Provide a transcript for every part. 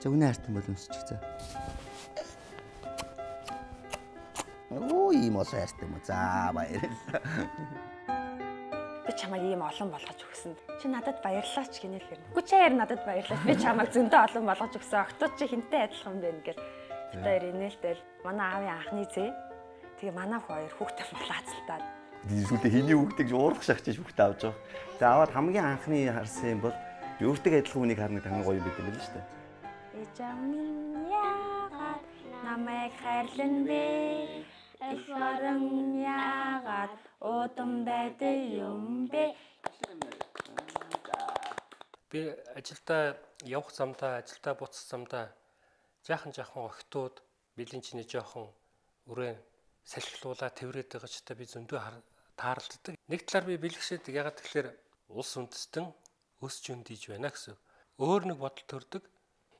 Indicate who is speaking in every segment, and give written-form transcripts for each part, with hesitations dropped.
Speaker 1: За үнэ хайртай бол өмсчих за. Оо ийм олон хайртай юм уу. За баярлалаа.
Speaker 2: Би чамайг ийм олон болгож өгсөнд чи надад баярлаач гинэ л хэрнэ. Үгүй чи яар надад баярлаач. Би чамайг зөндөө олон болгож өгсөн. Октод чи хинтээ адилхан байна гэл. Тэр инээлтэл манай аавын анхны зээ. Тэгээ манай хоёр хүүхдээ булаацалтаад.
Speaker 1: Эсвэл хэний хүүхдийг уурах шахчих хүүхдээ авч байгаа. Тэгээ аваад хамгийн анхны харсан юм бол өөртөө адилхан хүнийг харна хамгийн гоё бид л шүү дээ.
Speaker 2: Эжамин яагаад намайг хайрлан бэ? Их орон яагаад удам байдаг юм бэ?
Speaker 3: Би ажилдаа явах замдаа, ажилдаа буцах замдаа жаахан охтууд бэлэн чиний жоохон өрөө салхилуулаа тэврээд байгаа ч та би зөндөө тааралддаг. Нэг талаар би бэлгшээд ягаад тэгэхээр улс үндэстэн өсч өндийж байна гэсэн. Өөр нэг бодол төрдөг.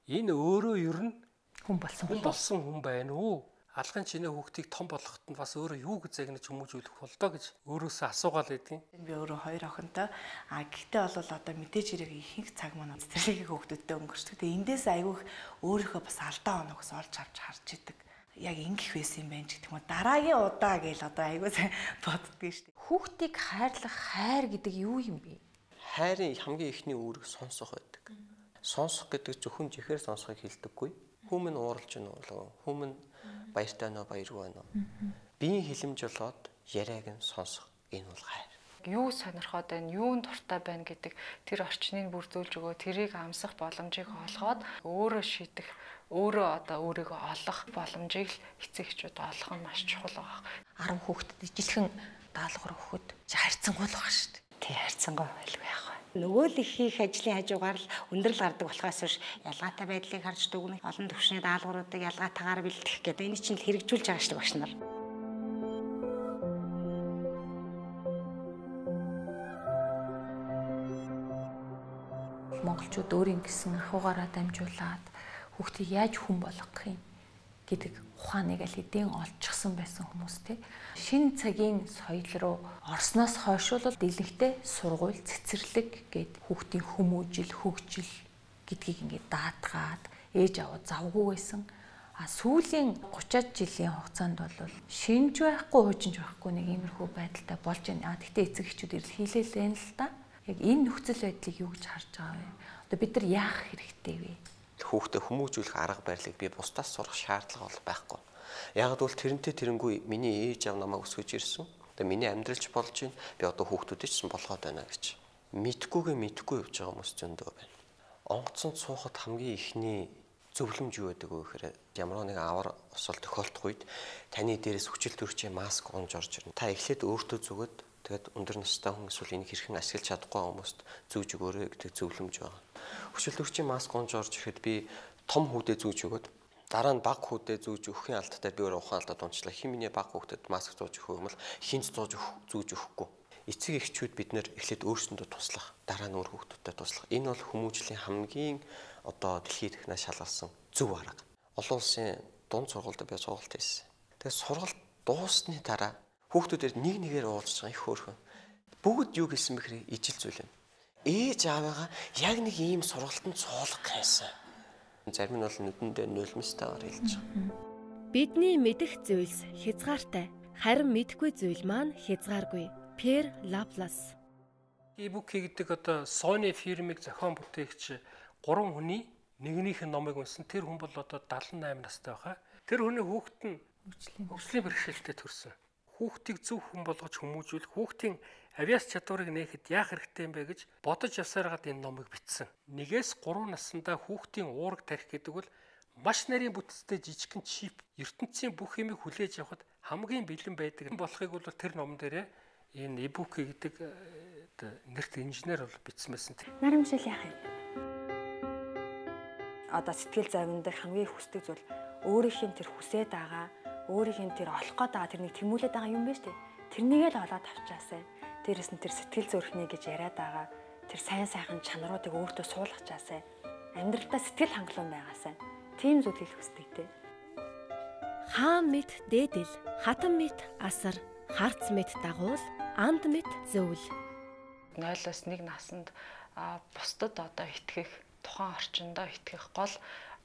Speaker 3: Энэ өөрөө ер нь
Speaker 4: хүн болсон
Speaker 3: хүн байна уу? Алгын чинээ хүүхдийг том болгоход нь бас өөрөө юу гэж загнаж хүмүүжүүлэх болдоо гэж өөрөөсөө асуугаал байдیں۔
Speaker 4: Би өөрөө хоёр охинтой. Гэхдээ бол одоо мэдээж хэрэг ихэнх цаг маань цэцэрлэгийн хүүхдүүдтэй өнгөрчдөг. Тэгээ эндээс айгүйх өөрийнхөө бас алдаа оноо гэсэн олж авч харж идэг. Яг ингэх байсан юм байна ч гэх юм уу. Дараагийн удаа гээл одоо айгүй сайн боддгоо шүү дээ. Хүүхдийг хайрлах хайр гэдэг юу юм бэ?
Speaker 5: Хайрын хамгийн ихний үүрэг сонсох байдаг. Сонсох гэдэг зөвхөн жихээр сонсохыг хэлдэггүй. Хүмүн ууралж байна. Хүмүн баяртай нөө баяргүй байна. Биеийн хилэмж болоод яриаг нь сонсох. Энэ бол хайр.
Speaker 6: Юу сонирхоод байна, юунд дуртай байна гэдэг тэр орчныг бүрдүүлж өгөө, тэрийг амсах боломжийг олгоод өөрөө шийдэх, өөрөө одоо өөрийгөө олох боломжийг эцэг эхчүүд олох нь маш чухал байгаа.
Speaker 4: 10 хүүхдэд ижилхэн даалгавар өгөхөд хайрцангуй л байгаа шүү дээ.
Speaker 2: Тий хайрцангуй байлгүй яах вэ? Нөгөө л их хийх ажлын хажуугаар л өндрөл гардаг болохоос биш ялгаатай байдлыг харж дүгнэх, олон төвшний даалгавруудыг ялгаатайгаар бэлдэх гэдэг энэ чинь л хэрэгжүүлж байгаа шүү дээ багш нар.
Speaker 4: Монголчууд өөрийн гэсэн ахуйгаараа дамжуулаад хүүхдийг яаж хүн болгох юм гэдэг ухааныг аль хэдийн олчихсан байсан хүмүүс те. Шинэ цагийн соёл руу орсноос хойш бол дийлэнхтэй сургууль, цэцэрлэг гээд хүүхдийн хүмүүжил, хөгжил гэдгийг ингээд даатгаад ээж аваа завгүй байсан. Сүүлийн 30-аад жилийн хугацаанд бол шинж байхгүй, хуучинж байхгүй нэг иймэрхүү байдалтай болж байна. Гэхдээ эцэг эхчүүд эрэлхийлэл байна л да. Яг энэ нөхцөл байдлыг юу гэж харж байгаа вэ? Одоо бид нар яах хэрэгтэй вэ?
Speaker 5: Хүүхдээ хүмүүжүүлэх арга барилыг би бусдаас сурах шаардлага бол байхгүй. Яг бол тэрнтэй тэрнгүй миний ээж аав намайг өсгөж ирсэн. Тэгээ миний амьдралч болж байна. Би одоо хүүхдүүдээ ч болгоод байна гэж. Мэдгүй явж байгаа хүмүүс зөндөө байна. Онгоцонд суухад хамгийн ихний зөвлөмж юу байдаг вэ гэхээр ямар нэг авар осол тохиолдох үед таны дээрээс хүчил төрчийн маск унж орж ирнэ. Та эхлээд өөртөө зүгөөд тэгээд өндөр настай хүн эсвэл энийг хэрхэн ашиглаж чадахгүй хүмүүст зүүж өгөөрэй гэдэг зөвлөмж байна. Хүчил төрчийн маск унж орж ирэхэд би том хүүдэд зүүж өгöd дараа нь бага хүүдэд зүүж өгөхийн алдтай би өөрөө ухаан алдаад унчлаа. Химний бага хүүдэд маск зүүж өгөх юм бол хинт зүүж өгөхгүй. Эцэг эхчүүд бид нэр эхлээд өөрсөндөө туслах, дараа нь өөр хүүхдүүдэд туслах. Энэ бол хүмүүжлийн хамгийн одоо дэлхийд ихнээс шалгалсан зөв арга. Олон улсын дунд сургуульд би сургалт хийсэн. Тэгээд сургалт дуусны дараа хүүхдүүдээр нэг нэгээр уулзж байгаа их хөөрхөн. Бүгд юу гэсэн бэхрээ ижил зүйл юм. Ээж аавыгаа яг нэг ийм сургалтанд суулгах гэсэн. Зарим нь бол нүдэндээ нулимстайгаар хэлж байгаа.
Speaker 7: Бидний мэдэх зүйлс хязгаартай. Харин мэдгүй зүйл маань хязгааргүй. Пер Лаплас.
Speaker 3: E-book гэдэг одоо Sony фирмыг зохион бүтээгч 3 хүний нэгнийх нь номыг унсан. Тэр хүн бол одоо 78 настай байхаа. Тэр хүний хүүхэд нь хөгжлийн бэрхшээлтэй төрсөн. Хүүхдийг зөв хүн болгож хүмүүжүүлэх, хүүхдийн авиас чадварыг нээхэд яах хэрэгтэй юм бэ гэж бодож явсараад энэ номыг бичсэн. 1-3 наснда хүүхдийн уураг тарих гэдэг бол маш нарийн бүтцтэй жижигхэн чип ертөнцийн бүх юмыг хүлээж авахд хамгийн бэлэн байдаг болохыг бол тэр ном дээрээ энэ e-book гэдэг нэрт инженер бол бичсэн байсан.
Speaker 2: Нарамшил яах юм? Одоо сэтгэл зовлон дээр хамгийн хүсдэг зүйл өөрийнх нь тэр хүсээд байгаа, өөрийнх нь тэр олох гээд байгаа тэрнийг тэмүүлээд байгаа юм байна шүү дээ. Тэрнийг л олоод авчаасай. Дээрэс нь тэр сэтгэл зүрхний гэж яриад байгаа тэр сайн сайхан чанаруудыг өөртөө суулгачаасай. Амьдралдаа сэтгэл хангалуун байгаасай. Тийм зүйлийг хүсдэг те.
Speaker 7: Хаан мэт дээдэл, хатан мэт асар, харц мэт дагуул, анд мэт зөвл.
Speaker 6: 0-1 наснд бусдад одоо итгэх, тухайн орчиндөө итгэх гол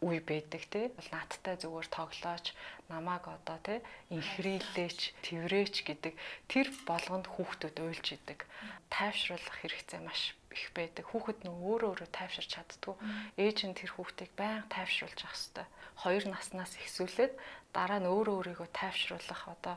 Speaker 6: үе байдаг тий. Надтай зүгээр тоглооч, намааг одоо тий инхрийлээч, тэврээч гэдэг тэр болгонд хүүхдүүд уйлж идэг. Тайвшруулах хэрэгцээ маш их байдаг. Хүүхэд нь өөрөө тайвширч чаддгүй. Ээж нь тэр хүүхдийг байнга тайвшруулж авах хэрэгтэй. 2 наснаас ихсүүлээд дараа нь өөрийгөө тайвшруулах одоо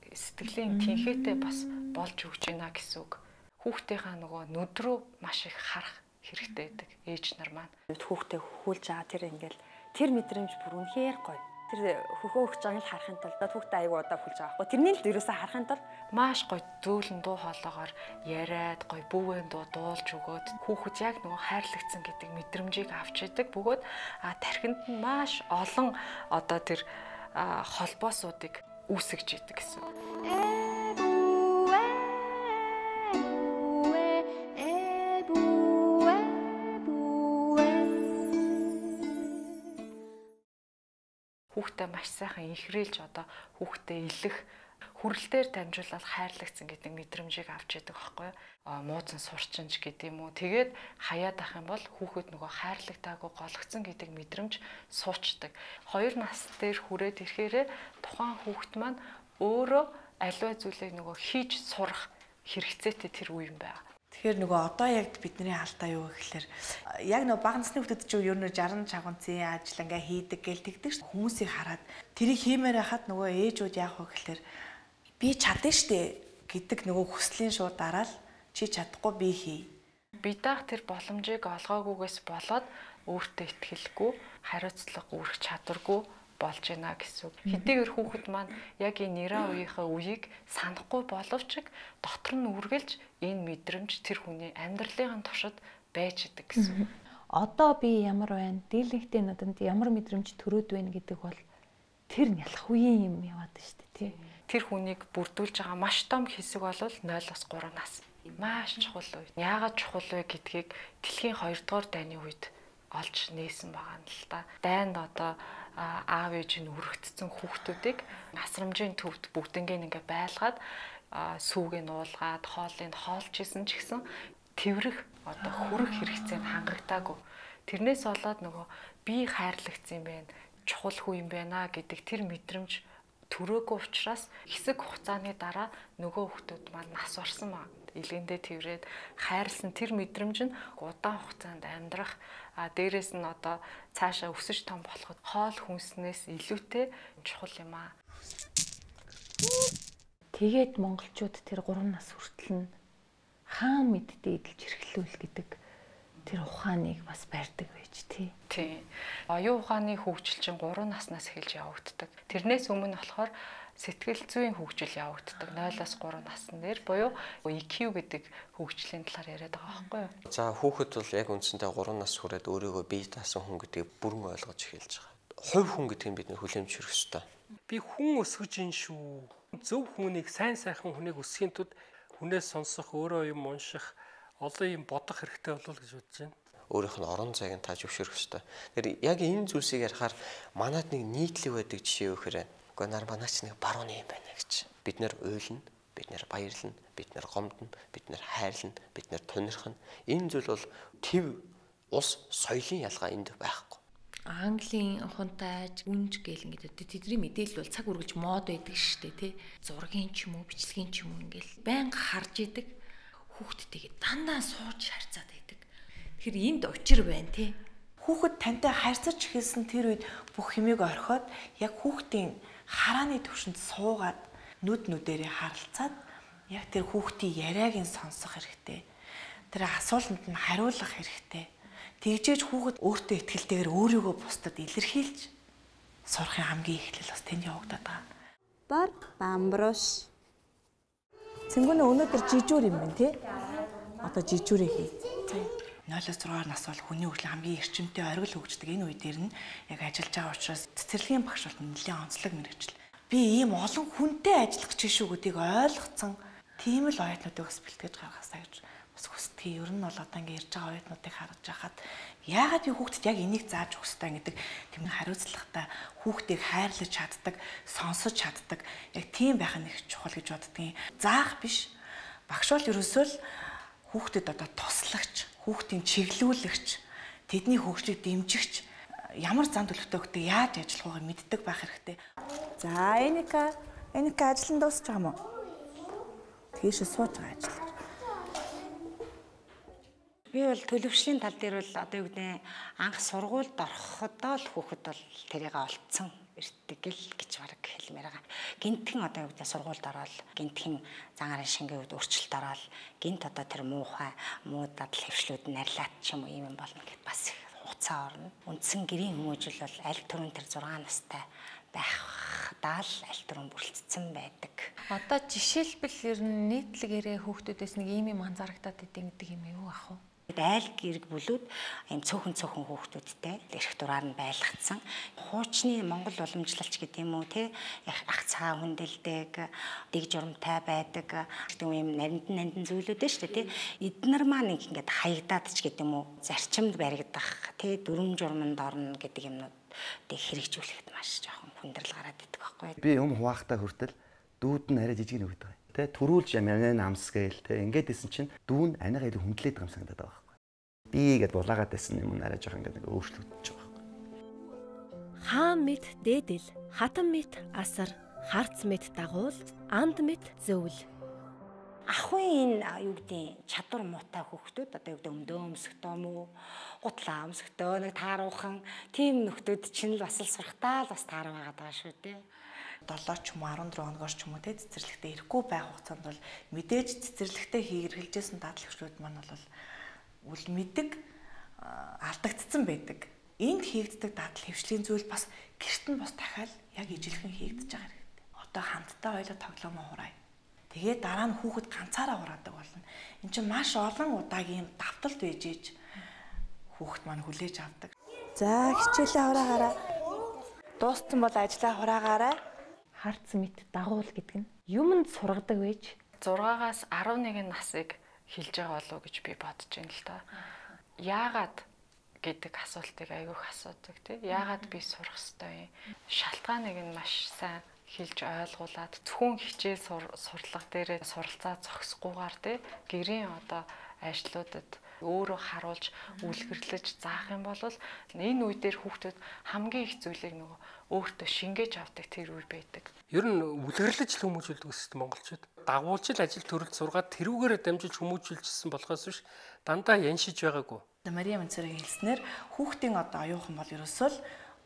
Speaker 6: сэтгэлийн тэнхээтэй бас болж өгч байна гэсэн үг. Хүүхдийнхаа нөгөө нүд рүү маш их харах хэрэгтэй байдаг ээж нар маань.
Speaker 2: Хүүхдээ хөхүүлж байгаа тэр ингээл тэр мэдрэмж бүр үнэхээр гоё. Тэр хөхөө өгч байгааг л харахын тулд хүүхдээ аягүй удаа хүлж байгаа байхгүй. Тэрний л ерөөсөө харахын тулд
Speaker 6: маш гоё зөөлөн дуу хоолоогоор яриад гоё бүүвэн дуу дуулж өгөөд хүүхэд яг нөгөө хайрлагдсан гэдэг мэдрэмжийг авч идэг. Бөгөөд тархинд нь маш олон одоо тэр холбоосуудыг үүсгэж идэг гэсэн. Хүүхдээ маш сайхан инхрийлж одоо хүүхдээ илэх хүрэлтээр дамжуулаад хайрлагдсан гэдэг мэдрэмжийг авч яадаг байхгүй юу? Мууцан сурчинж гэдэг юм уу. Тэгээд хаяад ах юм бол хүүхэд нөгөө хайрлагдаагүй гологцсон гэдэг мэдрэмж суучдаг. 2 нас дээр хүрээд ирэхээр тухайн хүүхэд маань өөрөө аливаа зүйлийг нөгөө хийж сурах хэрэгцээтэй тэр үе юм байна.
Speaker 8: Тэгэхээр нөгөө одоо яг бидний алдаа юу гэхээр яг нөгөө бага насны хүүхдэд ч юу нэр 60 чагунцын ажил ингээ хийдэг гэл тэгдэг ш. Хүмүүсийг хараад тэрийг хиймээр хахад нөгөө ээжүүд яах вэ гэхээр би чадна штэ гэдэг нөгөө хүслийн шууд дараал чи чадахгүй би хий.
Speaker 6: Би даах тэр боломжийг олгоогүйгээс болоод өөртөө итгэлгүй, хариуцлага үүрэх чадваргүй болж байна гэсэн. Хэдийгээр хүүхэд маань яг энэ нэраа үеийнхээ үеийг санахгүй боловч дотор нь үргэлж энэ мэдрэмж тэр хүний амьдралын туршид байж идэг гэсэн.
Speaker 4: Одоо би ямар байна? Дийлэнхтэй надад ямар мэдрэмж төрөөд байна гэдэг бол тэр нялх үеийн юм яваад шүү дээ, тий.
Speaker 6: Тэр хүнийг бүрдүүлж байгаа маш том хэсэг бол 0-3 нас. Маш чухал үе. Яагаад чухал вэ гэдгийг дэлхийн 2 дугаар дайны үед олж нээсэн байгаа нь л та. Дайнд одоо аав ээж нь өргөцсөн хүүхдүүдийг насрамжийн төвд бүгднийг ингээ байлгаад сүүг нь уулгаад хоолыг хоолж исэн ч гэсэн тэврэх одоо хүрэх хэрэгцээ нь хангагдаагүй. Тэрнээс болоод нөгөө би хайрлагдсан юм байна, чухал хүн юм байна гэдэг тэр мэдрэмж төрөөгүй учраас хэсэг хугацааны дараа нөгөө хүүхдүүд маань нас орсон маа. Илгэндээ тэврээд хайрлсан тэр мэдрэмж нь удаан хугацаанд амьдрах дээрээс нь одоо цаашаа өсөж том болоход хоол хүнснээс илүүтэй чухал юм аа.
Speaker 4: Тэгээд монголчууд тэр 3 нас хүртэл нь хаан мэддээ эдэлж эрхлүүл гэдэг тэр ухааныг бас барьдаг байж тий.
Speaker 6: Тий. Оюун ухааны хөгжил чинь 3 наснаас эхэлж явагддаг. Тэрнээс өмнө болохоор сэтгэл зүйн хөгжил явагддаг 0-3 насн дээр буюу EQ гэдэг хөгжлийн талаар яриад байгаа байхгүй юу?
Speaker 5: За хүүхэд бол яг үндсэндээ 3 нас хүрээд өөрийгөө бие даасан хүн гэдгийг бүрэн ойлгож эхэлж байгаа. Хувь хүн гэдгийг бид нэр хүлээмж хүрэх ёстой.
Speaker 3: Би хүн өсгөж ин шүү. Зөв хүнийг сайн сайхан хүнийг өсөхийн тулд хүнээс сонсох, өөрөө юм унших, олон юм бодох хэрэгтэй болов гэж бодож байна.
Speaker 5: Өөрийнх нь орон зайг нь та зөвшөөрөх ёстой. Тэгэхээр яг энэ зүйлсийг ярихаар манад нэг нийтлэг байдаг жишээ өгөхөөр үгүй нар манаач нэг барууны юм байна гэж. Бид нэр уйлна, бид нэр баярлна, бид нэр гомдно, бид нэр хайрлна, бид нэр тунирхна. Энэ зүйл бол төв ус соёлын ялгаа энд байхгүй.
Speaker 4: Английн хунтайж, үнж гээл ингээд тэдний мэдээлэл бол цаг үргэлж мод байдаг шүү дээ, тий. Зургийн ч юм уу, бичлэгийн ч юм уу ингээл байнга харж идэг хүүхдтэйгээ дандаа сууж харьцаад байдаг. Тэгэхээр энд учир байна, тий.
Speaker 8: Хүүхэд тантай харьцаж эхэлсэн тэр үед бүх юмыг орхиод яг хүүхдийн харааны төвшөнд суугаад нүдэрээ харалцаад яг тэр хүүхдийн яриаг нь сонсох хэрэгтэй. Тэр асуултанд нь хариулах хэрэгтэй. Тэгжээж хүүхэд өөртөө ихтэйгээр өөрийгөө бусдад илэрхийлж сурахын хамгийн эхлэл бас тэнд явагдаад байгаа.
Speaker 9: Бар бамброш. Цэнгүүнээ өнөөдөр жижүүр юм байна тий? Одоо жижүүрээ хий.
Speaker 8: 0-6 нас бол хүний хүртэл хамгийн эрчимтэй оргил хөгждөг энэ үе дээр нь яг ажиллаж байгаа учраас цэцэрлэгийн багш бол нэлээд онцлог мэргэжил. Би ийм олон хүнтэй ажиллах гэж шүү гэдгийг ойлгоцсон тийм л оюутнуудыг бас бэлтгэж гаргасаа гэж бас хүсдэг. Ер нь бол одоо ингэ ярьж байгаа оюутнуудыг харж байхад яагаад би хүүхдэд яг энийг зааж өгөх ёстой гэдэг тийм хариуцлагатай хүүхдийг хайрлаж чаддаг, сонсож чаддаг яг тийм байх нь их чухал гэж боддгийн. Заах биш. Багш бол ерөөсөө л хүүхдэд одоо туслагч, хүүхдийн чиглүүлэгч, тэдний хөгжлийг дэмжигч ямар зан төлөвтэй хөхтэй яаж ажиллах байгааг мэддэг байх хэрэгтэй.
Speaker 9: За Эника ажил нь дуусч байгаа юм уу? Тийш сууж байгаа ажил.
Speaker 10: Би бол төлөвшлийн тал дээр бол одоо юу гэдэг анх сургуульд орохдоо л хүүхэд бол тэрийг олцсон эртгэл гэж бараг хэлмээр байгаа. Гинтхэн одоо юу гэдэг сургуульд ороод гинтхэн зан гарын шингийн үед өөрчлөлт ороод гинт одоо тэр муу дадал хөвшлүүд нарилаад ч юм уу юм болно гэд бас их хугацаа орно. Үндсэн гэрийн хүмүүжил бол аль түрүүн тэр 6 настай байхдаа л аль түрүүн бүрэлдсэн байдаг.
Speaker 4: Одоо жишээлбэл ер нь нийтлэг ирээ хүүхдүүдээс нэг ийм анзаарагдаад идэв гэдэг юм юу ах вэ?
Speaker 10: Айл гэрэг бүлүүд ийм цөөхөн хүүхдүүдтэй эрх дураар нь байлгацсан. Хуучны Монгол уламжлалч гэдэг юм уу те ах цаа хүндэлдэг, дэг журамтай байдаг гэдэг юм нарийндан зүйлүүд дээ шүү дээ те. Эднэр маань ингээд хаягдаад ч гэдэг юм уу зарчимд баригдах те дүрм журманд орно гэдэг юмнууд хэрэгжүүлэхэд маш жоохон хүндрэл гараад идэх байхгүй.
Speaker 1: Би хуваахтай хүртэл дүүд нь арай жижиг нэг байдаг. Тэ төрүүлж амин амс гээл тэ ингээд исэн чинь дүүн анигаа илүү хүндлээд байгаа юм санагдаад байгаа байхгүй. Би гэд булаагаад байсан юм арай жоох ингээд өөрчлөгдөж байгаа байхгүй.
Speaker 7: Хаан мэд дээдэл, хатан мэд асар, харц мэд дагуул, анд мэд зөвл.
Speaker 10: Ахын юу гэдэг чадвар муутай хүүхдүүд одоо юу гэдэг өмдөө өмсөхдөө мүү гутлаа өмсөхдөө нэг тааруухан тийм нөхдүүд чинь л бас л сурахтаа л бас тааруу байгаа шүү дээ.
Speaker 8: 7 ч юм уу 14 хоногор ч юм уу те цэцэрлэгтээ ирэхгүй байх хугацаанд бол мэдээж цэцэрлэгтээ хэрэгжилжсэн дадал хөвчлүүд маань бол үл мэдэг алдагдцсан байдаг. Энд хийгддэг дадал хөвчлийн зүйл бас гэрт нь бас дахиад яг ижилхэн хийгдэж байгаа хэрэгтэй. Одоо хамтдаа ойлоо тоглоомоо хураа. Тэгээд дараа нь хүүхэд ганцаараа хураадаг болно. Энд чинь маш олон удаагийн давталт байж ийж хүүхэд маань хүлээж авдаг.
Speaker 9: За хичээлээ хураагаараа. Дууссан бол ажлаа хураагаараа.
Speaker 4: Харц мэд дагуул гэдэг нь юмд сургадаг байж
Speaker 6: 6-аас 11 насыг хэлж байгаа болов уу гэж би бодож байна л да. Яагаад гэдэг асуултыг айгүйх асуудаг тий. Яагаад би сурах ёстой юм? Шалтгааныг нь маш сайн хэлж ойлгуулад зөвхөн хичээл сурлага дээрээ суралцаа зогсохгүйгээр тий гэрийн одоо ажлуудад өөрөө харуулж үлгэрлэж заах юм бол энэ үе дээр хүүхдүүд хамгийн их зүйлийг нөгөө өөртөө шингээж авдаг тэр үе байдаг.
Speaker 3: Ер нь үлгэрлэж л хүмүүжүүлдэг гэсэн монголчууд. Дагуулж л ажил төрөлд сургаад тэрүүгээрээ дамжиж хүмүүжүүлжсэн болохоос биш дандаа яншиж байгаагүй.
Speaker 8: Мария Мэнцэрийн хэлснээр хүүхдийн одоо оюухан бол ерөөсөө л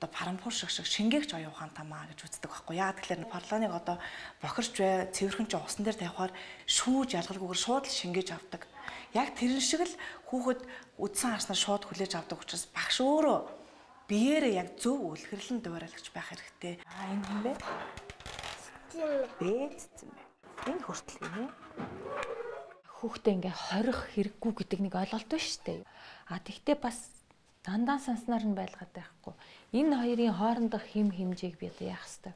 Speaker 8: одоо парампур шиг шингээгч оюухан тамаа гэж үздэг байхгүй. Яагаад тэгэхээр парланыг одоо бохирч бай, цэвэрхэн ч усан дээр тавихаар шүүж ялгалгүйгээр шууд л шингээж авдаг. Яг тэрэн шиг л хүүхэд үдсэн харснаар шууд хүлээж авдаг учраас багш өөрөө биеэрээ яг зөв үлгэрлэн дуурайлагч байх хэрэгтэй.
Speaker 9: Энэ юм бэ? Цэцэм бэ. Энэ хүртэл юм ээ.
Speaker 4: Хүүхдээ ингээ хорих хэрэггүй гэдэг нэг ойлголт байна шүү дээ. Тэгтээ бас дандаа санснаар нь байлгаад байхгүй. Энэ хоёрын хоорондох хэмжээг би одоо яах ёстой.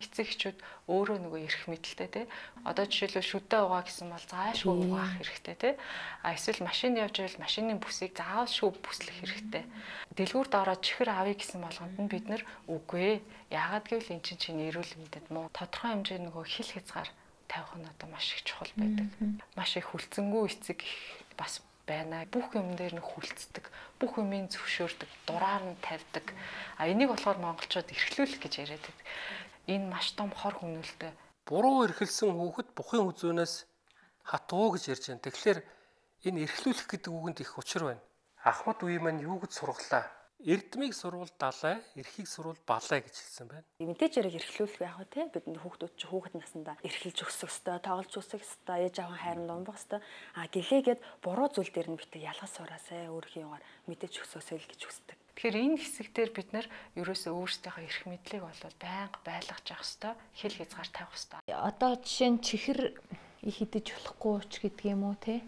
Speaker 6: Эцэг эхчүүд өөрөө нөгөө эрх мэдэлтэй тий. Одоо жишээлбэл шүдэ угаа гэсэн бол заашгүй угаах хэрэгтэй тий. Эсвэл машин явж байвал машины бүсийг заавал шүүв бүслэх хэрэгтэй. Дэлгүүрт ороод чихэр авъя гэсэн болгонд нь бид нэр үгүй ээ. Яагаад гэвэл эн чинь эрүүл мэндэд муу. Тодорхой хэмжээний нөгөө хил хязгаар тавих нь одоо маш их чухал байдаг. Маш их хүлцэнгүй эцэг бас байна. Бүх юм дээр нь хүлцдэг. Бүх юмыг зөвшөөрдөг, дураар нь тавьдаг. Энийг болохоор монголчууд эрхлүүлэх гэж яриад байдаг. Энэ маш том хор хүмүүлтэй.
Speaker 3: Буруу эрхэлсэн хүүхэд бухын үзүүнээс хатуу гэж ярьж байна. Тэгэхээр энэ эрхлүүлэх гэдэг үгэнд их учир байна. Ахмад үе маань юу гэж сургалаа? Эрдмийг сурвал далай, эрхийг сурвал балай гэж хэлсэн байна.
Speaker 2: Мэдээж яриг эрхлүүлэх яах вэ те? Бидний хүүхдүүд чи хүүхэд насндаа эрхэлж өсөх ёстой, тоглож өсөх ёстой, ээж аваа хайранд унбах ёстой. Гэлээгээд буруу зүйл дээр нь битээ ялгаж сураасай, өөрхийн югаар мэдээж өсөөсэй л гэж хүсдэг.
Speaker 6: Тэгэхээр энэ хэсэг дээр бид нэр ерөөсөө өөрсдийнхөө эрх мэдлийг бол байнга байлгаж явах ёстой, хил хязгаар тавих ёстой.
Speaker 4: Одоо жишээ нь чихэр их идэж болохгүй ч гэдэг юм уу те?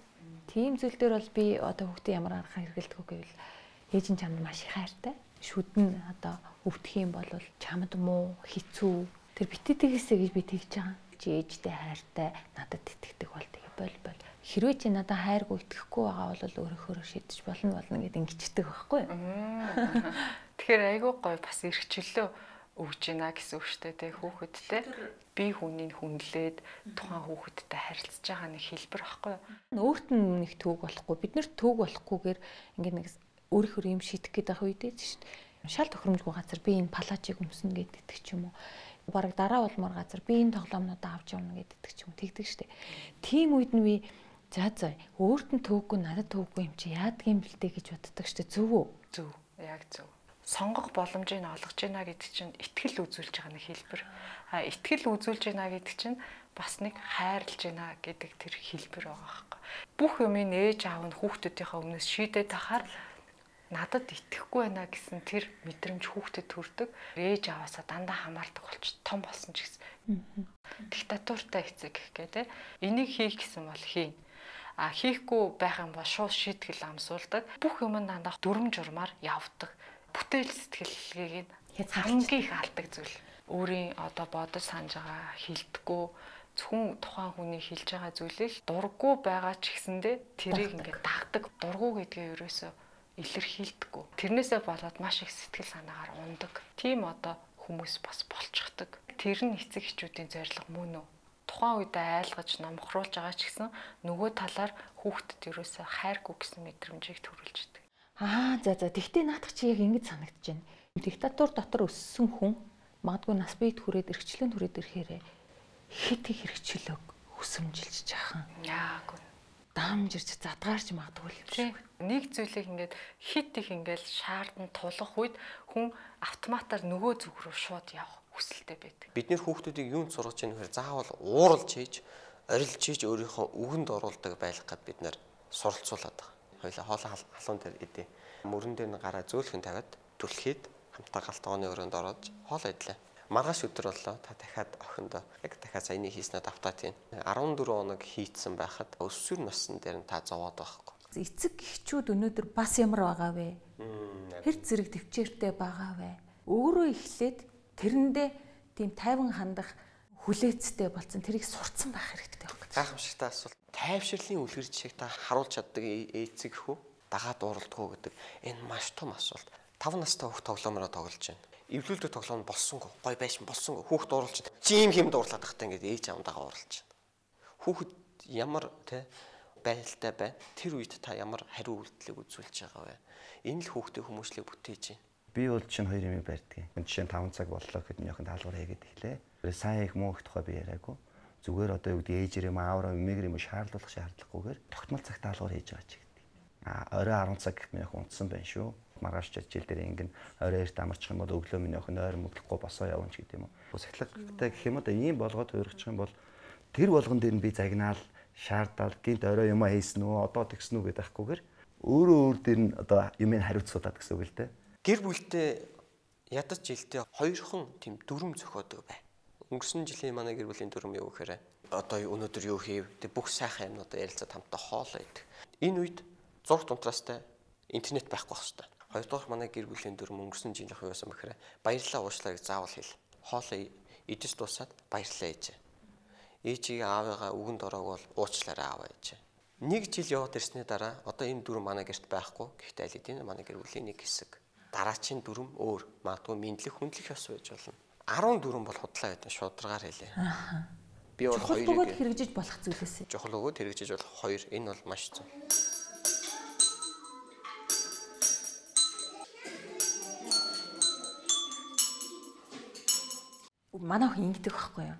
Speaker 4: Тийм зүйл дээр бол би одоо хүүхдээ ямар арга хэрэгэлдэг вэ гэвэл ээж нь чамд маш их хайртай. Шүдэн одоо өвдөх юм бол чамд муу, хэцүү. Тэр битээтэйгээсэй гэж би тэгж байгаа. Чи ээжтэй хайртай, надад итгэдэг бол тэгээ бол. Хэрвээ чи надад хайргүй итгэхгүй байгаа бол өөрөөхөө шийдэж болно гэд ингэчдэг байхгүй юу?
Speaker 6: Тэгэхээр айгүй гоё бас эрхчлөө өгж гинэ гэсэн үг шүү дээ хүүхэдтэй. Би хүнийг хүндлээд тухайн хүүхэдтэй харилцаж байгаа нэг хэлбэр байхгүй юу?
Speaker 4: Өөрт нь нэг төвөг болохгүй. Бид нэр төвөг болохгүйгээр ингээд нэг өөрийнхөө юм шийдэх гээд байх үед шүү дээ. Шал тохиромжгүй газар би энэ палажийг өмснө гэдэг ч юм уу. Бараг дараа болмоор газар би энэ тоглоомнуудаа авч явна гэдэг ч юм уу тэгдэг штэ. Тийм үед нь би за өөрт нь төвгүй надад төвгүй юм чи яадаг юм бэлдэ гэж боддог штэ. Зөв үү?
Speaker 6: Зөв. Яг зөв. Сонгох боломжийг олгож байна гэдэг чинь итгэл үзүүлж байгаа нэг хэлбэр. Итгэл үзүүлж байна гэдэг чинь бас нэг хайрлаж байна гэдэг тэр хэлбэр байгаа байхгүй. Бүх юмыг ээж аав нь хүүхдүүдийнхээ өмнөөс шийдээд тахаар надад итгэхгүй байна гэсэн тэр мэдрэмж хүүхдэд төрдөг. Ээж аваасаа дандаа хамаардаг болч том болсон ч гэсэн. Диктатуртай эцэг гэдэг. Энийг хийх гэсэн бол хийн. Хийхгүй байх юм бол шууд шийтгэл амсуулдаг. Бүх юм дандаа дүрм журмаар явдаг. Бүтээл сэтгэлгээг нь хамгийн их алдаг зүйл. Өөрийн одоо бодож санаж байгаа хилдэггүй зөвхөн тухайн хүний хэлж байгаа зүйлийг дурггүй байгаа ч гэсэндээ тэрийг ингээд дагдаг. Дурггүй гэдгээ ерөөсөө илэрхийлдэггүй. Тэрнээсээ болоод маш их сэтгэл санаагаар ундаг. Тийм одоо хүмүүс бас болчихдог. Тэр нь эцэг эхчүүдийн зорилго мөн үү? Тухайн үедээ айлгаж номхруулж байгаа ч гэсэн нөгөө талаар хүүхдэд ерөөсөө хайргүй гэсэн мэдрэмжийг төрүүлждэг.
Speaker 4: Тэгтээ наадах чи яг ингэж санагдаж байна. Диктатур дотор өссөн хүн магадгүй нас биед хүрээд эрхчлэн түрээд ирэхээр хит их хэрэгчлөөг хүсэмжилж чаахан. Яг дамжирч задгаарч магадгүй юм шиг.
Speaker 6: Нэг зүйлийг ингээд хит их ингээд шаардсан тулах үед хүн автоматар нөгөө зүг рүү шууд явах хүсэлтэй байдаг.
Speaker 5: Бид нэр хүүхдүүдийг юунд сургаж яах вэ? Заавал ууралж хийж, орилж хийж өөрийнхөө үгэнд оруулдаг байх гээд бид нэр суралцуулаад байгаа. Хоёлаа хоолой халуун дээр идэ. Мөрөн дээр нь гараа зөөлхөн тавиад түлхээд хамтаа галтгооны өрөөнд ороод хоол идлээ. Маргааш өдөр боллоо. Та дахиад охиндоо яг дахиад саяны хийснэ давтаа тийм 14 хоног хийцэн байхад өсвөр насны дээр нь та зовоод байхгүй.
Speaker 4: Эцэг эхчүүд өнөөдөр бас ямар байгаа вэ? Хэр зэрэг төвчээртэй байгаа вэ? Өөрөө эхлээд тэрэндээ тийм тайван хандах хүлээцтэй болсон тэрийг сурцсан байх хэрэгтэй байна.
Speaker 5: Гайхамшигтай асуулт. Тайвширлын үлгэр жишээг та харуулж чаддаг эцэг хүү дагаад уралдгүй гэдэг энэ маш том асуулт. 5 настай хүүхд тоглоомороо тоглож байна. Эвлүүлдэг тоглоом болсонгүй, гой байшин болсонгүй. Хүүхд ууралж байна. Жим хэмд уурлаад тахтай ингээд ээж аавдагаа ууралж байна. Хүүхд ямар байдалтай байна? Тэр үед та ямар хариу үйлдэлийг үзүүлж байгаа вэ? Энэ л хүүхдийн хүмүүжлийг бүтээж байна.
Speaker 1: Би бол чинь хоёр юм барьдаг. Жишээ нь 5 цаг боллоо гэхэд минийхэн даалгавар хийгээд эхлэе. Сайн их муу их тухай би яриаггүй. Зүгээр одоо юу гэдэг ээжээр юм аавраа эмээгэр юм шаардлагах шаардлагагүйгээр тогтмол цаг даалгавар хийж байгаа ч гэдэг. Орой 10 цаг гэхэд минийхэн унтсан байна шүү. Маргааш жил дээр ингэн орой эрт амарчих юм бол өглөө минийхэн ойр мөдлөхгүй босоо явна ч гэдэг юм уу. Сахилгатай гэх юм одоо ийм болгоод хуурчих юм бол тэр болгон дээр нь би загнаал шаардал гинт орой юм хийсэн үү одоо тэгсэн үү гэдэг ахгүйгээр өөр дээр нь одоо юмыг хариуцуулаад гэсэн үг л дээ.
Speaker 5: Гэр бүлтэй ядаж жилдээ хоёрхан тийм дүрм зохиодог бай. Өнгөрсөн жилийн манай гэр бүлийн дүрм юу гэхээр одоо өнөөдөр юу хийв? Тэг бүх сайхан юмнуудаа ярилцаад хамтаа хоолоо идэх. Энэ үед зургт унтраастай интернет байхгүй байх хэрэгтэй. Хоёрдугаар манай гэр бүлийн дүрм өнгөрсөн жилийн юу байсан бэхээр баярлалаа уушлаа гэж заавал хэл. Хоолоо идэж дуусаад баярлалаа ээж. Ээжийг аавыгаа үгэнд ороог бол уучлаарай ааваа ээж. Нэг жил яваад ирсний дараа одоо энэ дүрм манай гэрт байхгүй. Гэхдээ аль хэдийн манай гэр бүлийн нэг хэсэг. Дараачийн дүрм өөр. Магадгүй мэдлэх хүндлэх ёс байж болно. 14 бол худлаа гэдэг шударгаар хэлээ. Би бол хоёрыг
Speaker 4: бөгөөд хэрэгжиж болох зүйлээс.
Speaker 5: Жохол бөгөөд хэрэгжиж болох хоёр. Энэ бол маш зөв.
Speaker 4: Манай охин ингэдэг байхгүй юу?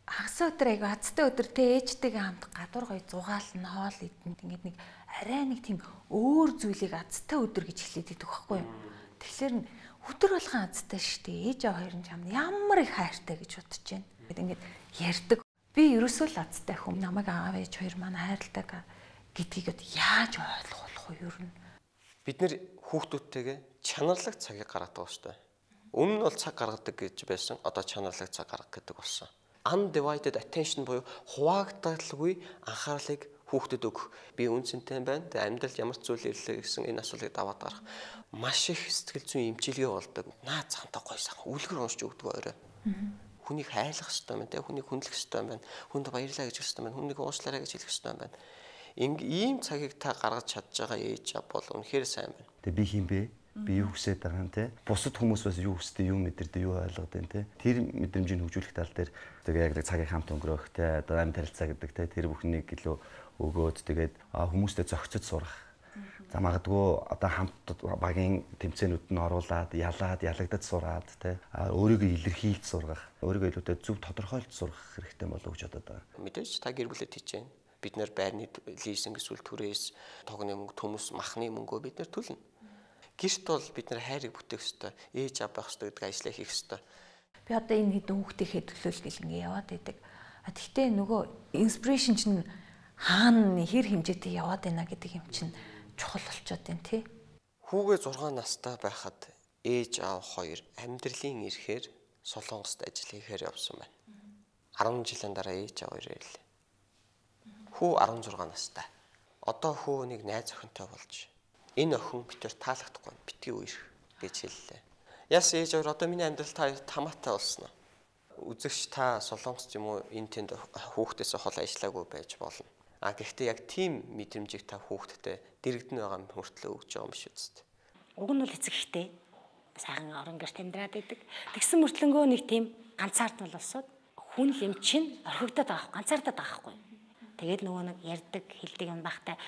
Speaker 4: Хагас өдөр айгу азтай өдөр тэ ээжтэйгээ хамт гадуур гоё зугаална хоол идэнт ингээд нэг арай нэг тийм өөр зүйлийг азтай өдөр гэж хэлээд идэх байхгүй юу? Тэгэхээр өдөр болгон азтай штэ ээж аваа хоёр нь чамд ямар их хайртай гэж бодож байна. Ингээд ярьдаг. Би ерөөсөө л азтай хүм намайг аав ээж хоёр маань хайрладаг гэдгийг яаж ойлгох болох вэ ер нь?
Speaker 5: Бид нэр хүүхдүүдтэйгээ чанарлаг цагийг гаргадаг шүү дээ. Өмнө нь бол цаг гаргадаг гэж байсан. Одоо чанарлаг цаг гаргах гэдэг болсон. Undivided attention буюу хуваагдaltaгүй анхаарлыг хүүхдэд өгөх. Би үнцэнтэй байна. Тэгээ амьдралд ямар ч зүйл ирлээ гэсэн энэ асуулыг даваад гарах. Маш их сэтгэл зүйн эмчилгээ болдог. Наа цаантаа гой сайхан үлгэр уншиж өгдөг орой. Хүнийг хайрлах хэрэгтэй байна. Тэгээ хүнийг хүндлэх хэрэгтэй байна. Хүнд баярлалаа гэж хэлэх хэрэгтэй байна. Хүнийг уучлаарай гэж хэлэх хэрэгтэй байна. Ийм цагийг та гаргаж чадж байгаа ээж бол үнэхээр сайн байна.
Speaker 1: Тэгээ би хин бэ? Би юу хүсэж байгаа юм те? Бусад хүмүүс бас юу хүсдэг, юу мэдэрдэг, юу ойлгоод байна те? Тэр мэдрэмжийг хөгжүүлэх тал дээр тэгээ яг цагийг хамт өнгөрөөх те, одоо амт харилцаа гэдэг те, тэр бүхнийг илүү өгөөд тэгээд хүмүүстэй зохицож сурах. За магадгүй одоо хамт багийн тэмцээнүүд нь оруулаад, ялагдаж сураад тий өөрийгөө илэрхийлж сургах, өөрийгөө илүүтэй зөв тодорхойлж сургах хэрэгтэй болов уу гэж бодоод байгаа.
Speaker 5: Мэдээж та гэр бүлэд хийж байна. Бид нэр байрны лизинг эсвэл түрээс тогны мөнгө, төмөс, махны мөнгөө бид нэр төлнө. Гэрт бол бид нэр хайрыг бүтээх ёстой, ээж аав байх ёстой гэдэг ажлаа хийх ёстой.
Speaker 4: Би одоо энэ хэдэн хүүхдийнхээ төлөөлөл ингэ яваад байдаг. Гэхдээ нөгөө инспирэшн чинь хаана хэр хэмжээтэй яваад байна гэдэг юм чинь чухал болчиход байна тий.
Speaker 5: Хүүгээ 6 настай байхад ээж аав хоёр амьдралын эрхээр Солонгост ажил хийхээр явсан байна. 10 жилийн дараа ээж аав хоёр ирлээ. Хүү 16 настай. Одоо хүү нэг найз охинтой болж энэ охин битэр таалагдахгүй битгий үерх гэж хэллээ. Яс ээж аваар одоо миний амьдрал тамаатай болсон уу? Үзэгч та Солонгост юм уу энэ тэнд хүүхдээс хол ажиллаагүй байж болно. Гэхдээ яг тийм мэдрэмжийг та хүүхдтэй дэрэгдэн байгаа мөртлөө өгч байгаа юм биш үсттэй.
Speaker 10: Уг нь бол эцэг ихтэй сайхан орон гэрт амьдраад байдаг. Тэгсэн мөртлөнгөө нэг тийм ганцаардмал болсод хүн юм чинь орхигдоод байгаа, ганцаардаад байгаа хгүй. Тэгээд нөгөө нэг ярьдаг, хэлдэг юм багтай